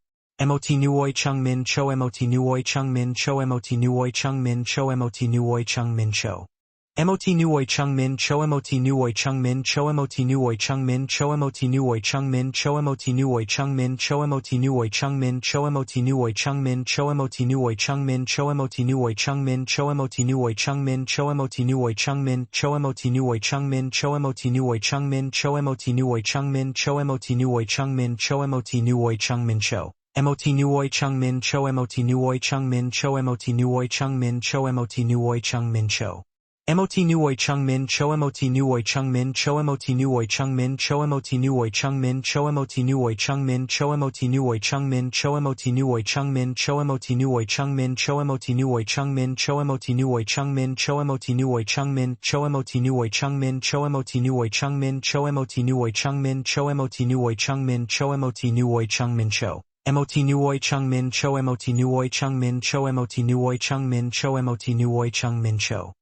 Mot nuoi chung min cho mot nuoi chung min cho mot nuoi chung min cho mot nuoi chung min cho. Mot nuoi chung min cho mot nuoi chung min cho mot nuoi chung min cho mot nuoi chung min cho mot nuoi chung min cho mot nuoi chung min cho mot nuoi chung min cho mot nuoi chung min cho mot nuoi chung min cho mot nuoi chung min cho mot nuoi chung min cho mot nuoi chung min cho mot nuoi chung min cho mot nuoi chung min cho mot nuoi chung min cho mot nuoi chung min cho. Mot nuoi chung min cho mot nuoi chung min cho mot nuoi chung min cho mot nuoi chung min cho. Mot nuoi chung min cho mot nuoi chung min cho mot nuoi chung min cho mot nuoi chung min cho mot nuoi chung min cho mot nuoi chung min cho mot nuoi chung min cho mot nuoi chung min cho mot nuoi chung min cho mot nuoi chung min cho mot nuoi chung min cho mot nuoi chung min cho mot nuoi chung min cho mot nuoi chung min cho mot nuoi chung min cho mot nuoi chung min cho. Mot nuoi chung min cho mot nuoi chung min cho mot nuoi chung min cho mot nuoi chung min cho.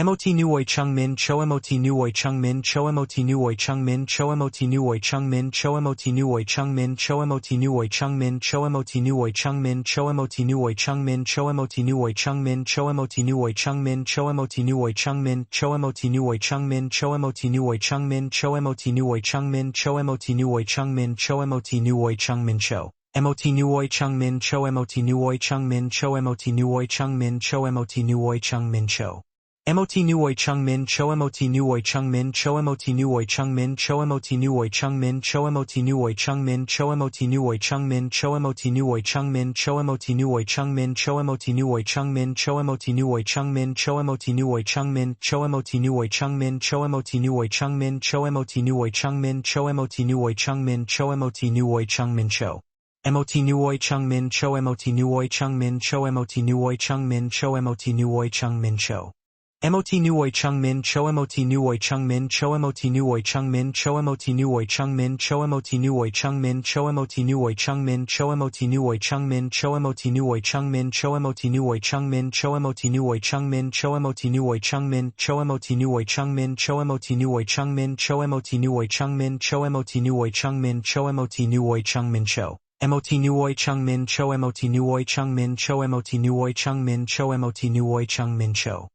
Mot nuoi chung min cho mot nuoi chung min cho mot nuoi chung min cho mot nuoi chung min cho mot nuoi chung min cho mot nuoi chung min cho mot nuoi chung min cho mot nuoi chung min cho mot nuoi chung min cho mot nuoi chung min cho mot nuoi chung min cho mot nuoi chung min cho mot nuoi chung min cho mot nuoi chung min cho mot nuoi chung min cho mot nuoi chung min cho. Mot nuoi chung min cho mot nuoi chung min cho mot nuoi chung min cho mot nuoi chung min cho. Mot nuoi chung min cho mot nuoi chung min cho mot nuoi chung min cho mot nuoi chung min cho mot nuoi chung min cho mot nuoi chung min cho mot nuoi chung min cho mot nuoi chung min cho mot nuoi chung min cho mot nuoi chung min cho mot nuoi chung min cho mot nuoi chung min cho mot nuoi chung min cho mot nuoi chung min cho mot nuoi chung min cho mot nuoi chung min cho. Mot nuoi chung min cho mot nuoi chung min cho mot nuoi chung min cho mot nuoi chung min cho. Mot nuoi chung min cho mot nuoi chung min cho mot nuoi chung min cho mot nuoi chung min cho mot nuoi chung min cho mot nuoi chung min cho mot nuoi chung min cho mot nuoi chung min cho mot nuoi chung min cho mot nuoi chung min cho mot nuoi chung min cho mot nuoi chung min cho mot nuoi chung min cho mot nuoi chung min cho mot nuoi chung min cho mot nuoi chung min cho. Mot nuoi chung min cho mot nuoi chung min cho mot nuoi chung min cho mot nuoi chung min cho.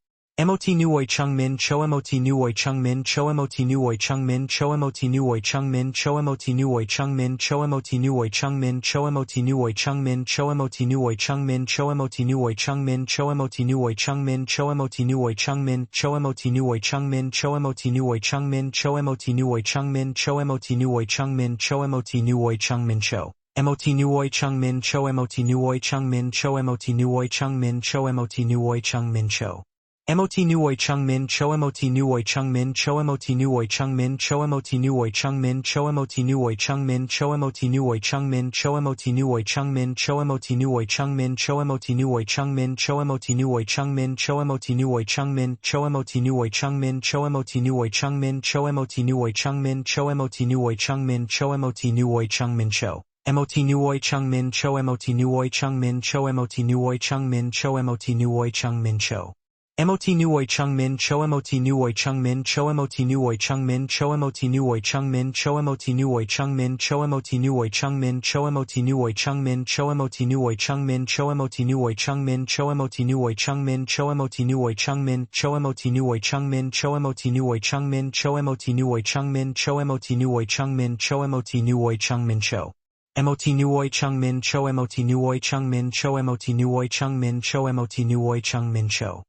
Mot nuoi chung min cho mot nuoi chung min cho mot nuoi chung min cho mot nuoi chung min cho mot nuoi chung min cho mot nuoi chung min cho mot nuoi chung min cho mot nuoi chung min cho mot nuoi chung min cho mot nuoi chung min cho mot nuoi chung min cho mot nuoi chung min cho mot nuoi chung min cho mot nuoi chung min cho mot nuoi chung min cho mot nuoi chung min cho. Mot nuoi chung min cho mot nuoi chung min cho mot nuoi chung min cho mot nuoi chung min cho. Mot nuoi chung min cho mot nuoi chung min cho mot nuoi chung min cho mot nuoi chung min cho mot nuoi chung min cho mot nuoi chung min cho mot nuoi chung min cho mot nuoi chung min cho mot nuoi chung min cho mot nuoi chung min cho mot nuoi chung min cho mot nuoi chung min cho mot nuoi chung min cho mot nuoi chung min cho mot nuoi chung min cho mot nuoi chung min cho. Mot nuoi chung min cho mot nuoi chung min cho mot nuoi chung min cho mot nuoi chung min cho. Mot nuoi chung min cho mot nuoi chung min cho mot nuoi chung min cho mot nuoi chung min cho mot nuoi chung min cho mot nuoi chung min cho mot nuoi chung min cho mot nuoi chung min cho mot nuoi chung min cho mot nuoi chung min cho mot nuoi chung min cho mot nuoi chung min cho mot nuoi chung min cho mot nuoi chung min cho mot nuoi chung min cho mot nuoi chung min cho. Mot nuoi chung min cho mot nuoi chung min cho mot nuoi chung min cho mot nuoi chung min cho.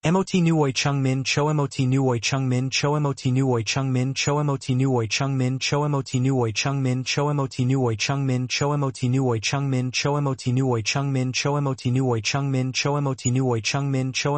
Mot nuoi chung min cho mot nuoi chung min cho mot nuoi chung min cho mot nuoi chung min cho mot nuoi chung min cho mot nuoi chung min cho mot nuoi chung min cho mot nuoi chung min cho mot nuoi chung min cho mot nuoi chung min cho mot nuoi chung min cho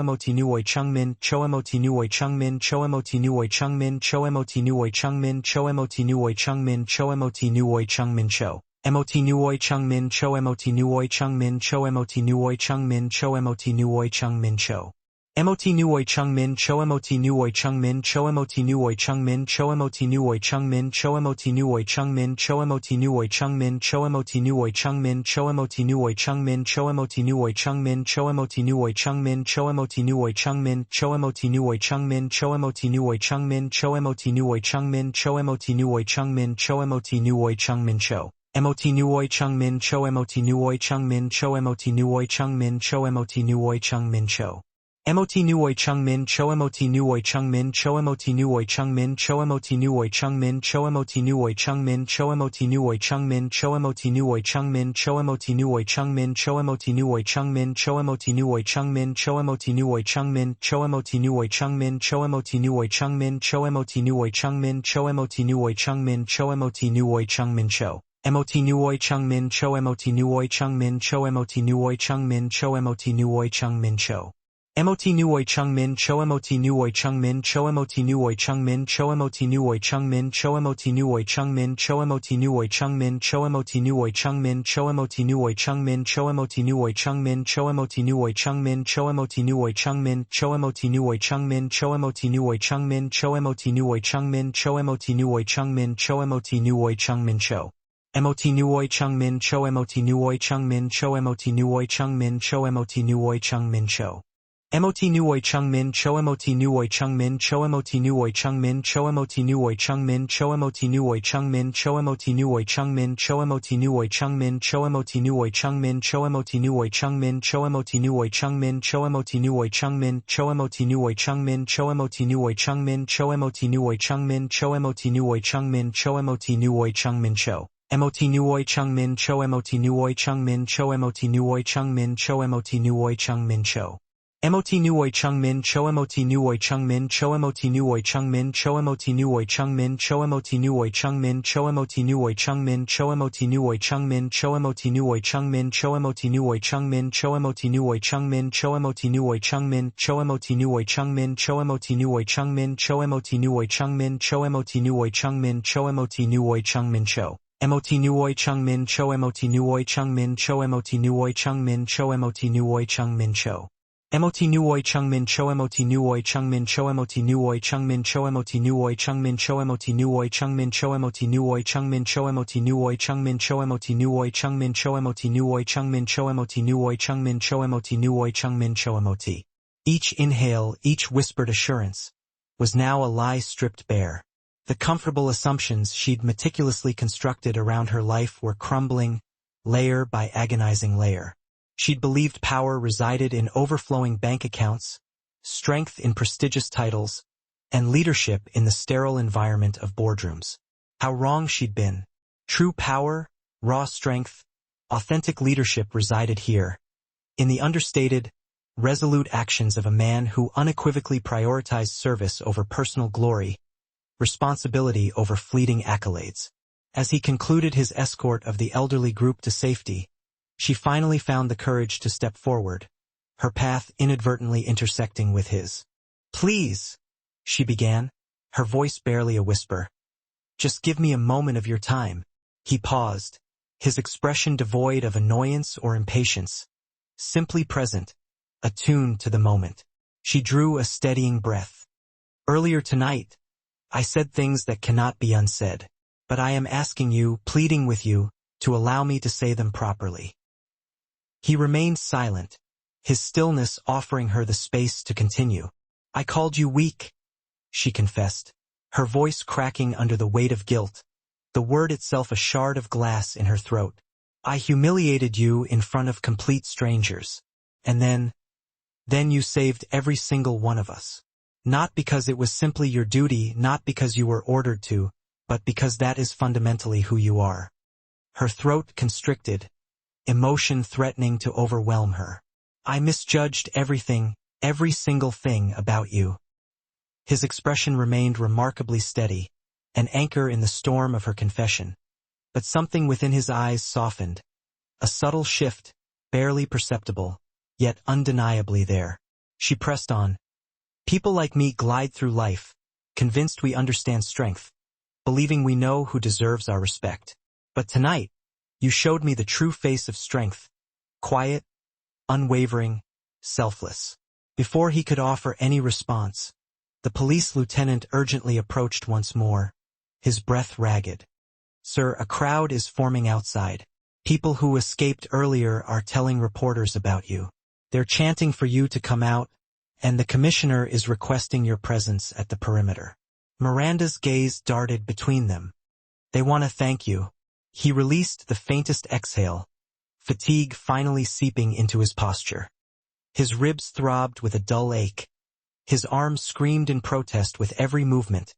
mot nuoi chung min cho mot nuoi chung min cho mot nuoi chung min cho mot nuoi chung min cho mot nuoi chung min cho. Mot nuoi chung min cho mot nuoi chung min cho mot nuoi chung min cho mot nuoi chung min cho. Mot nuoi chung min cho mot nuoi chung min cho mot nuoi chung min cho mot nuoi chung min cho mot nuoi chung min cho mot nuoi chung min cho mot nuoi chung min cho mot nuoi chung min cho mot nuoi chung min cho mot nuoi chung min cho mot nuoi chung min cho mot nuoi chung min cho mot nuoi chung min cho mot nuoi chung min cho mot nuoi chung min cho mot nuoi chung min cho. Mot nuoi chung min cho mot nuoi chung min cho mot nuoi chung min cho mot nuoi chung min cho. Mot nuoi chung min cho mot nuoi chung min cho mot nuoi chung min cho mot nuoi chung min cho mot nuoi chung min cho mot nuoi chung min cho mot nuoi chung min cho mot nuoi chung min cho mot nuoi chung min cho mot nuoi chung min cho mot nuoi chung min cho mot nuoi chung min cho mot nuoi chung min cho mot nuoi chung min cho mot nuoi chung min cho mot nuoi chung min cho. Mot nuoi chung min cho mot nuoi chung min cho mot nuoi chung min cho mot nuoi chung min cho. Mot nuoi chung min cho mot nuoi chung min cho mot nuoi chung min cho mot nuoi chung min cho mot nuoi chung min cho mot nuoi chung min cho mot nuoi chung min cho mot nuoi chung min cho mot nuoi chung min cho mot nuoi chung min cho mot nuoi chung min cho mot nuoi chung min cho mot nuoi chung min cho mot nuoi chung min cho mot nuoi chung min cho mot nuoi chung min cho. Mot nuoi chung min cho mot nuoi chung min cho mot nuoi chung min cho mot nuoi chung min cho. Mot nuoi chung min cho mot nuoi chung min cho mot nuoi chung min cho mot nuoi chung min cho mot nuoi chung min cho mot nuoi chung min cho mot nuoi chung min cho mot nuoi chung min cho mot nuoi chung min cho mot nuoi chung min cho mot nuoi chung min cho mot nuoi chung min cho mot nuoi chung min cho mot nuoi chung min cho mot nuoi chung min cho mot nuoi chung min cho. Mot nuoi chung min cho mot nuoi chung min cho mot nuoi chung min cho mot nuoi chung min cho. Mot nuoi chung min cho mot nuoi chung min cho mot nuoi chung min cho mot nuoi chung min cho mot nuoi chung min cho mot nuoi chung min cho mot nuoi chung min cho mot nuoi chung min cho mot nuoi chung min cho mot nuoi chung min cho mot nuoi chung min cho mot nuoi chung min cho mot nuoi chung min cho mot nuoi chung min cho mot nuoi chung min cho mot nuoi chung min cho. Mot nuoi chung min cho mot nuoi chung min cho mot nuoi chung min cho mot nuoi chung min cho. Mot nuoi chung min cho mot nuoi chung min cho mot nuoi chung min cho mot nuoi chung min cho mot nuoi chung min cho mot nuoi chung min cho mot nuoi chung min cho mot nuoi chung min cho mot nuoi chung min cho mot nuoi chung min cho mot nuoi chung min cho mot. Each inhale, each whispered assurance, was now a lie stripped bare. The comfortable assumptions she'd meticulously constructed around her life were crumbling, layer by agonizing layer. She'd believed power resided in overflowing bank accounts, strength in prestigious titles, and leadership in the sterile environment of boardrooms. How wrong she'd been. True power, raw strength, authentic leadership resided here, in the understated, resolute actions of a man who unequivocally prioritized service over personal glory, responsibility over fleeting accolades. As he concluded his escort of the elderly group to safety, she finally found the courage to step forward, her path inadvertently intersecting with his. "Please," she began, her voice barely a whisper. "Just give me a moment of your time." He paused, his expression devoid of annoyance or impatience, simply present, attuned to the moment. She drew a steadying breath. "Earlier tonight, I said things that cannot be unsaid, but I am asking you, pleading with you, to allow me to say them properly." He remained silent, his stillness offering her the space to continue. "I called you weak," she confessed, her voice cracking under the weight of guilt, the word itself a shard of glass in her throat. "I humiliated you in front of complete strangers. And then you saved every single one of us. Not because it was simply your duty, not because you were ordered to, but because that is fundamentally who you are." Her throat constricted, emotion threatening to overwhelm her. "I misjudged everything, every single thing about you." His expression remained remarkably steady, an anchor in the storm of her confession. But something within his eyes softened, a subtle shift, barely perceptible, yet undeniably there. She pressed on. "People like me glide through life, convinced we understand strength, believing we know who deserves our respect. But tonight, you showed me the true face of strength, quiet, unwavering, selfless." Before he could offer any response, the police lieutenant urgently approached once more, his breath ragged. "Sir, a crowd is forming outside. People who escaped earlier are telling reporters about you. They're chanting for you to come out, and the commissioner is requesting your presence at the perimeter." Miranda's gaze darted between them. "They want to thank you." He released the faintest exhale, fatigue finally seeping into his posture. His ribs throbbed with a dull ache. His arms screamed in protest with every movement,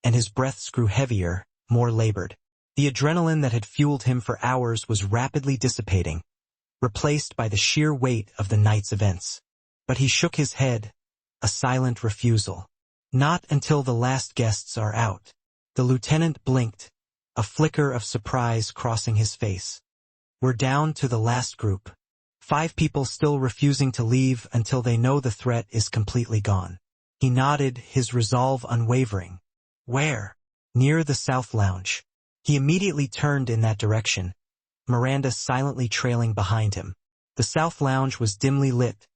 and his breaths grew heavier, more labored. The adrenaline that had fueled him for hours was rapidly dissipating, replaced by the sheer weight of the night's events. But he shook his head, a silent refusal. "Not until the last guests are out." The lieutenant blinked, a flicker of surprise crossing his face. "We're down to the last group. 5 people still refusing to leave until they know the threat is completely gone." He nodded, his resolve unwavering. "Where?" "Near the South Lounge." He immediately turned in that direction, Miranda silently trailing behind him. The South Lounge was dimly lit,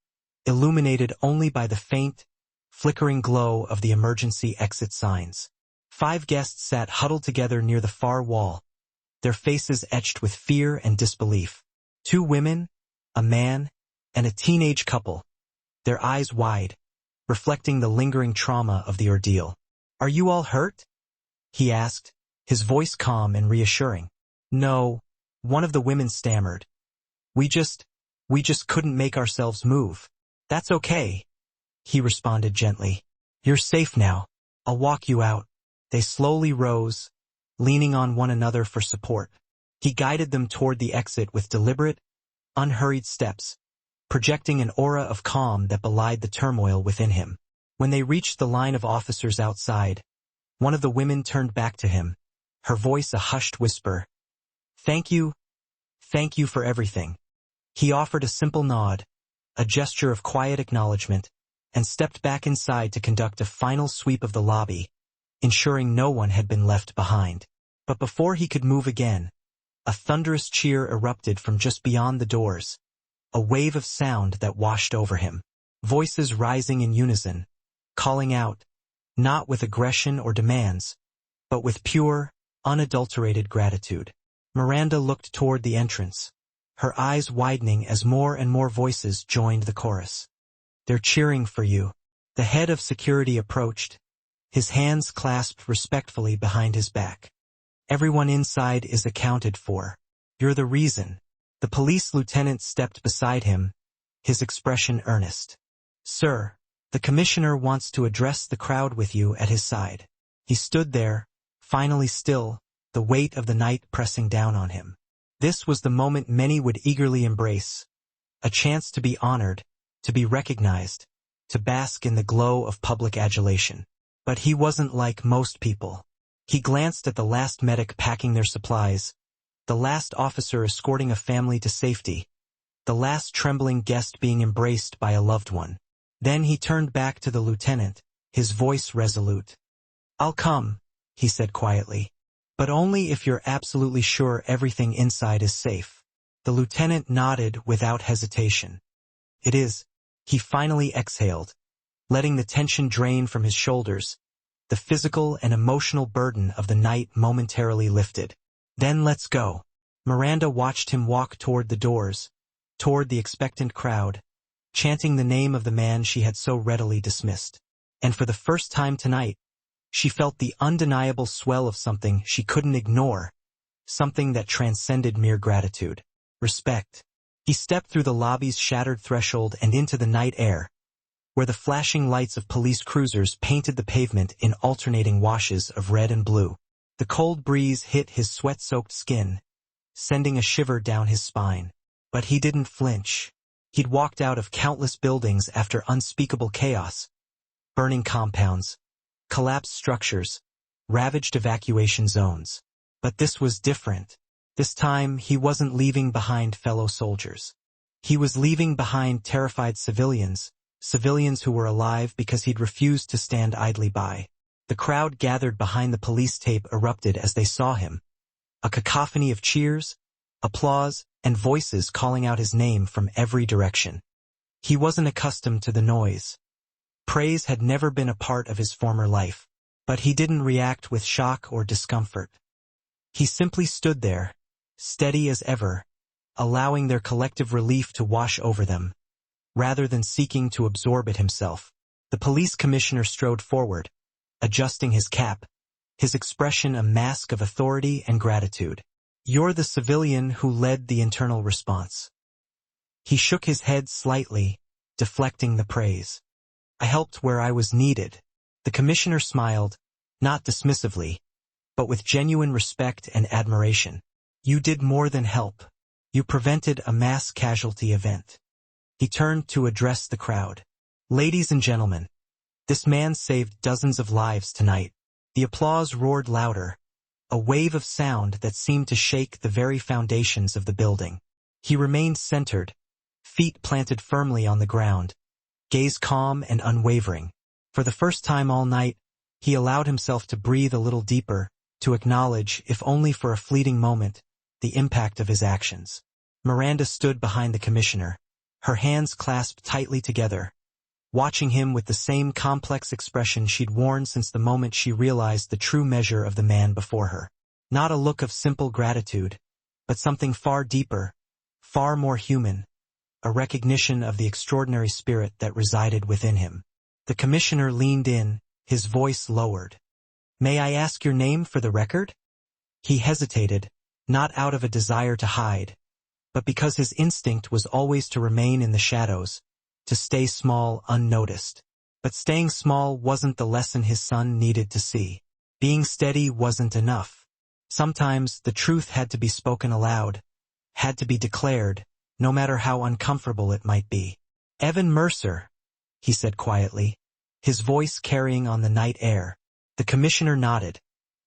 illuminated only by the faint, flickering glow of the emergency exit signs. 5 guests sat huddled together near the far wall, their faces etched with fear and disbelief. 2 women, a man, and a teenage couple, their eyes wide, reflecting the lingering trauma of the ordeal. "Are you all hurt?" he asked, his voice calm and reassuring. "No," one of the women stammered. We just couldn't make ourselves move." "That's okay," he responded gently. "You're safe now. I'll walk you out." They slowly rose, leaning on one another for support. He guided them toward the exit with deliberate, unhurried steps, projecting an aura of calm that belied the turmoil within him. When they reached the line of officers outside, one of the women turned back to him, her voice a hushed whisper. Thank you for everything." He offered a simple nod, a gesture of quiet acknowledgement, and stepped back inside to conduct a final sweep of the lobby, ensuring no one had been left behind. But before he could move again, a thunderous cheer erupted from just beyond the doors, a wave of sound that washed over him. Voices rising in unison, calling out, not with aggression or demands, but with pure, unadulterated gratitude. Miranda looked toward the entrance, her eyes widening as more and more voices joined the chorus. "They're cheering for you." The head of security approached, his hands clasped respectfully behind his back. "Everyone inside is accounted for. You're the reason." The police lieutenant stepped beside him, his expression earnest. "Sir, the commissioner wants to address the crowd with you at his side." He stood there, finally still, the weight of the night pressing down on him. This was the moment many would eagerly embrace. A chance to be honored, to be recognized, to bask in the glow of public adulation. But he wasn't like most people. He glanced at the last medic packing their supplies, the last officer escorting a family to safety, the last trembling guest being embraced by a loved one. Then he turned back to the lieutenant, his voice resolute. "I'll come," he said quietly. "But only if you're absolutely sure everything inside is safe." The lieutenant nodded without hesitation. "It is." He finally exhaled, letting the tension drain from his shoulders. The physical and emotional burden of the night momentarily lifted. "Then let's go." Miranda watched him walk toward the doors, toward the expectant crowd, chanting the name of the man she had so readily dismissed. And for the first time tonight, she felt the undeniable swell of something she couldn't ignore, something that transcended mere gratitude. Respect. He stepped through the lobby's shattered threshold and into the night air, where the flashing lights of police cruisers painted the pavement in alternating washes of red and blue. The cold breeze hit his sweat-soaked skin, sending a shiver down his spine. But he didn't flinch. He'd walked out of countless buildings after unspeakable chaos, burning compounds, collapsed structures, ravaged evacuation zones. But this was different. This time, he wasn't leaving behind fellow soldiers. He was leaving behind terrified civilians who were alive because he'd refused to stand idly by. The crowd gathered behind the police tape erupted as they saw him. A cacophony of cheers, applause, and voices calling out his name from every direction. He wasn't accustomed to the noise. Praise had never been a part of his former life, but he didn't react with shock or discomfort. He simply stood there, steady as ever, allowing their collective relief to wash over them, rather than seeking to absorb it himself. The police commissioner strode forward, adjusting his cap, his expression a mask of authority and gratitude. "You're the civilian who led the internal response." He shook his head slightly, deflecting the praise. "I helped where I was needed." The commissioner smiled, not dismissively, but with genuine respect and admiration. "You did more than help. You prevented a mass casualty event." He turned to address the crowd. "Ladies and gentlemen, this man saved dozens of lives tonight." The applause roared louder, a wave of sound that seemed to shake the very foundations of the building. He remained centered, feet planted firmly on the ground, gaze calm and unwavering. For the first time all night, he allowed himself to breathe a little deeper, to acknowledge, if only for a fleeting moment, the impact of his actions. Miranda stood behind the commissioner, her hands clasped tightly together, watching him with the same complex expression she'd worn since the moment she realized the true measure of the man before her. Not a look of simple gratitude, but something far deeper, far more human, a recognition of the extraordinary spirit that resided within him. The commissioner leaned in, his voice lowered. "May I ask your name for the record?" He hesitated, not out of a desire to hide, but because his instinct was always to remain in the shadows, to stay small unnoticed. But staying small wasn't the lesson his son needed to see. Being steady wasn't enough. Sometimes the truth had to be spoken aloud, had to be declared, no matter how uncomfortable it might be. "Evan Mercer," he said quietly, his voice carrying on the night air. The commissioner nodded,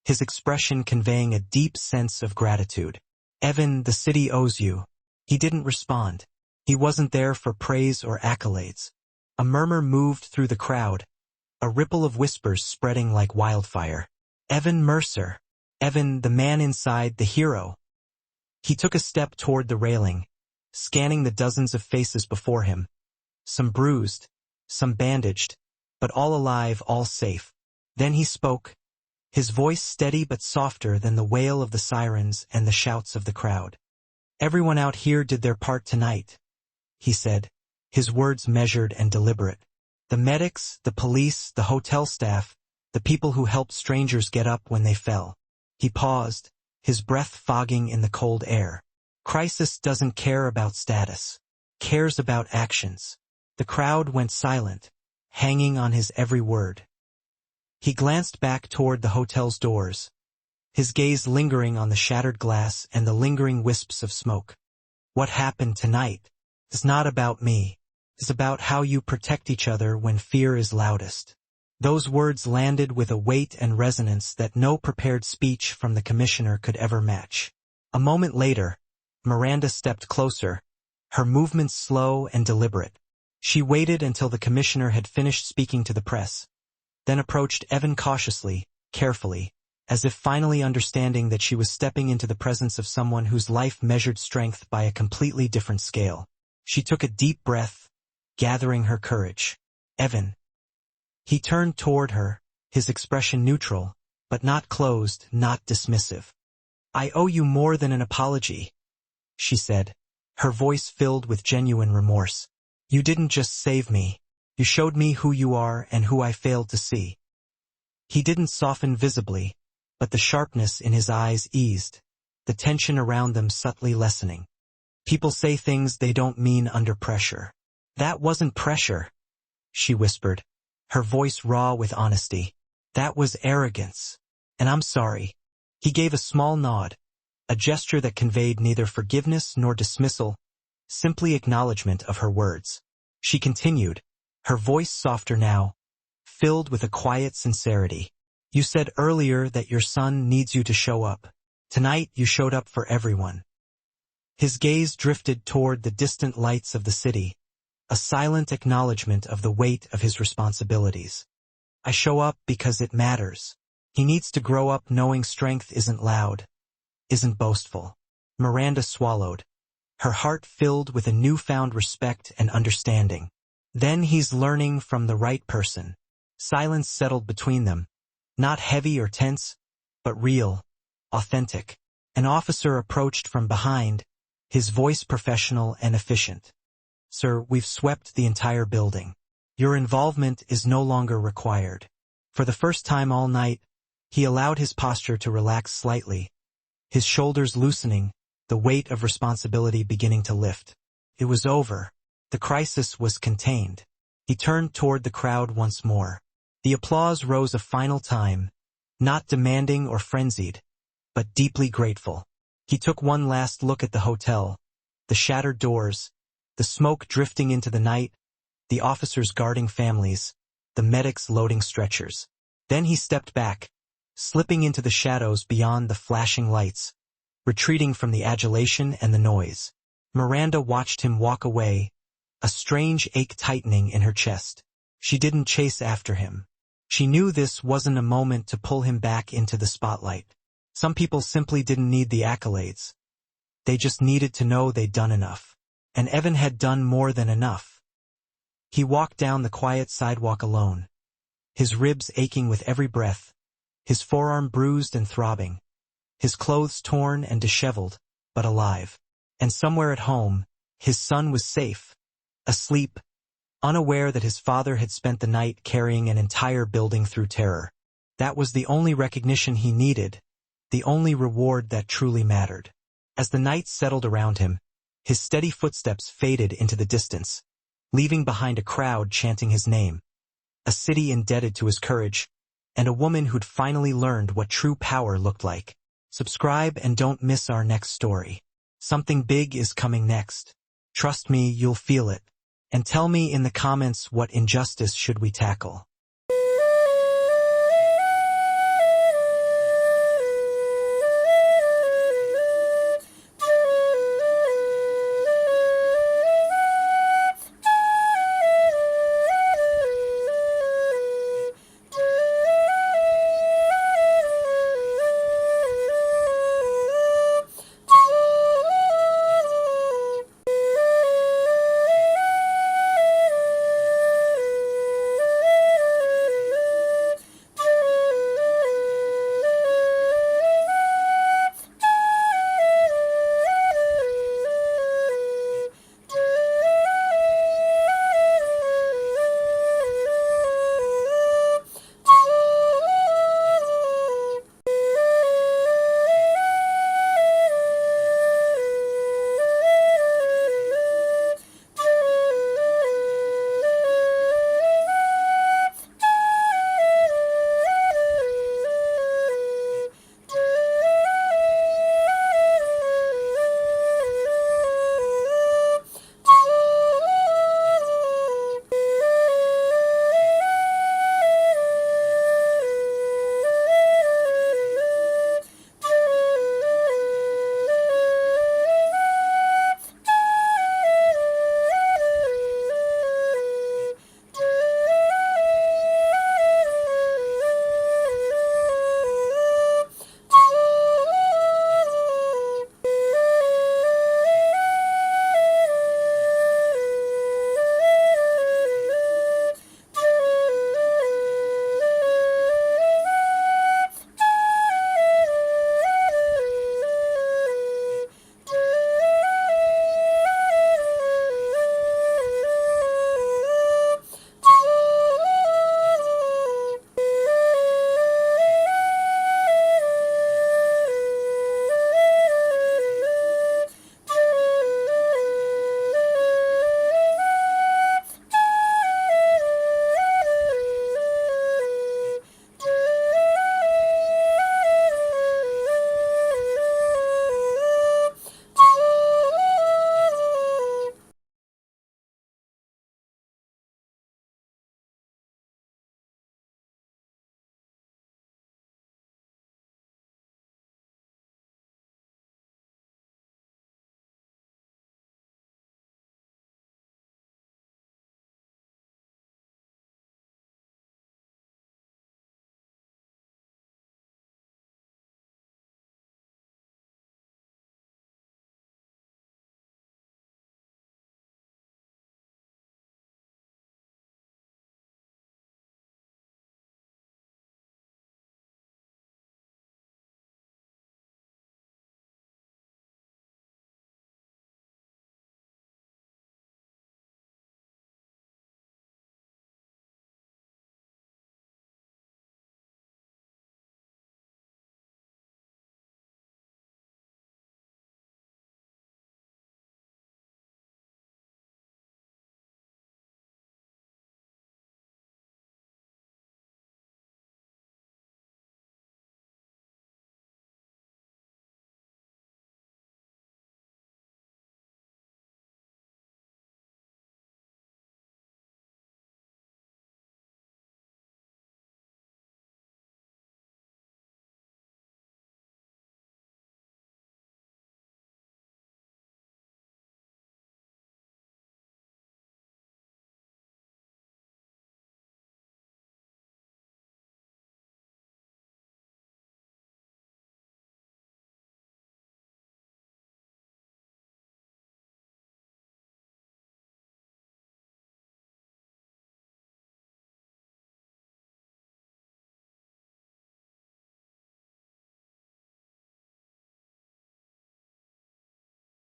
his expression conveying a deep sense of gratitude. "Evan, the city owes you." He didn't respond. He wasn't there for praise or accolades. A murmur moved through the crowd, a ripple of whispers spreading like wildfire. "Evan Mercer. Evan, the man inside, the hero." He took a step toward the railing, scanning the dozens of faces before him. Some bruised, some bandaged, but all alive, all safe. Then he spoke, his voice steady but softer than the wail of the sirens and the shouts of the crowd. "Everyone out here did their part tonight," he said, his words measured and deliberate. "The medics, the police, the hotel staff, the people who helped strangers get up when they fell." He paused, his breath fogging in the cold air. Crisis doesn't care about status, cares about actions. The crowd went silent, hanging on his every word. He glanced back toward the hotel's doors, his gaze lingering on the shattered glass and the lingering wisps of smoke. What happened tonight is not about me. It's about how you protect each other when fear is loudest. Those words landed with a weight and resonance that no prepared speech from the commissioner could ever match. A moment later, Miranda stepped closer, her movements slow and deliberate. She waited until the commissioner had finished speaking to the press, then approached Evan cautiously, carefully, as if finally understanding that she was stepping into the presence of someone whose life measured strength by a completely different scale. She took a deep breath, gathering her courage. Evan. He turned toward her, his expression neutral, but not closed, not dismissive. I owe you more than an apology, she said, her voice filled with genuine remorse. You didn't just save me. You showed me who you are and who I failed to see. He didn't soften visibly, but the sharpness in his eyes eased, the tension around them subtly lessening. People say things they don't mean under pressure. That wasn't pressure, she whispered, her voice raw with honesty. That was arrogance. And I'm sorry. He gave a small nod, a gesture that conveyed neither forgiveness nor dismissal, simply acknowledgement of her words. She continued, her voice softer now, filled with a quiet sincerity. You said earlier that your son needs you to show up. Tonight you showed up for everyone. His gaze drifted toward the distant lights of the city, a silent acknowledgement of the weight of his responsibilities. I show up because it matters. He needs to grow up knowing strength isn't loud, isn't boastful. Miranda swallowed, her heart filled with a newfound respect and understanding. Then he's learning from the right person. Silence settled between them, not heavy or tense, but real, authentic. An officer approached from behind, his voice professional and efficient. Sir, we've swept the entire building. Your involvement is no longer required. For the first time all night, he allowed his posture to relax slightly, his shoulders loosening, the weight of responsibility beginning to lift. It was over. The crisis was contained. He turned toward the crowd once more. The applause rose a final time, not demanding or frenzied, but deeply grateful. He took one last look at the hotel, the shattered doors, the smoke drifting into the night, the officers guarding families, the medics loading stretchers. Then he stepped back, slipping into the shadows beyond the flashing lights, retreating from the adulation and the noise. Miranda watched him walk away, a strange ache tightening in her chest. She didn't chase after him. She knew this wasn't a moment to pull him back into the spotlight. Some people simply didn't need the accolades. They just needed to know they'd done enough. And Evan had done more than enough. He walked down the quiet sidewalk alone, his ribs aching with every breath, his forearm bruised and throbbing, his clothes torn and disheveled, but alive. And somewhere at home, his son was safe, asleep, unaware that his father had spent the night carrying an entire building through terror. That was the only recognition he needed, the only reward that truly mattered. As the night settled around him, his steady footsteps faded into the distance, leaving behind a crowd chanting his name, a city indebted to his courage, and a woman who'd finally learned what true power looked like. Subscribe and don't miss our next story. Something big is coming next. Trust me, you'll feel it. And tell me in the comments what injustice should we tackle.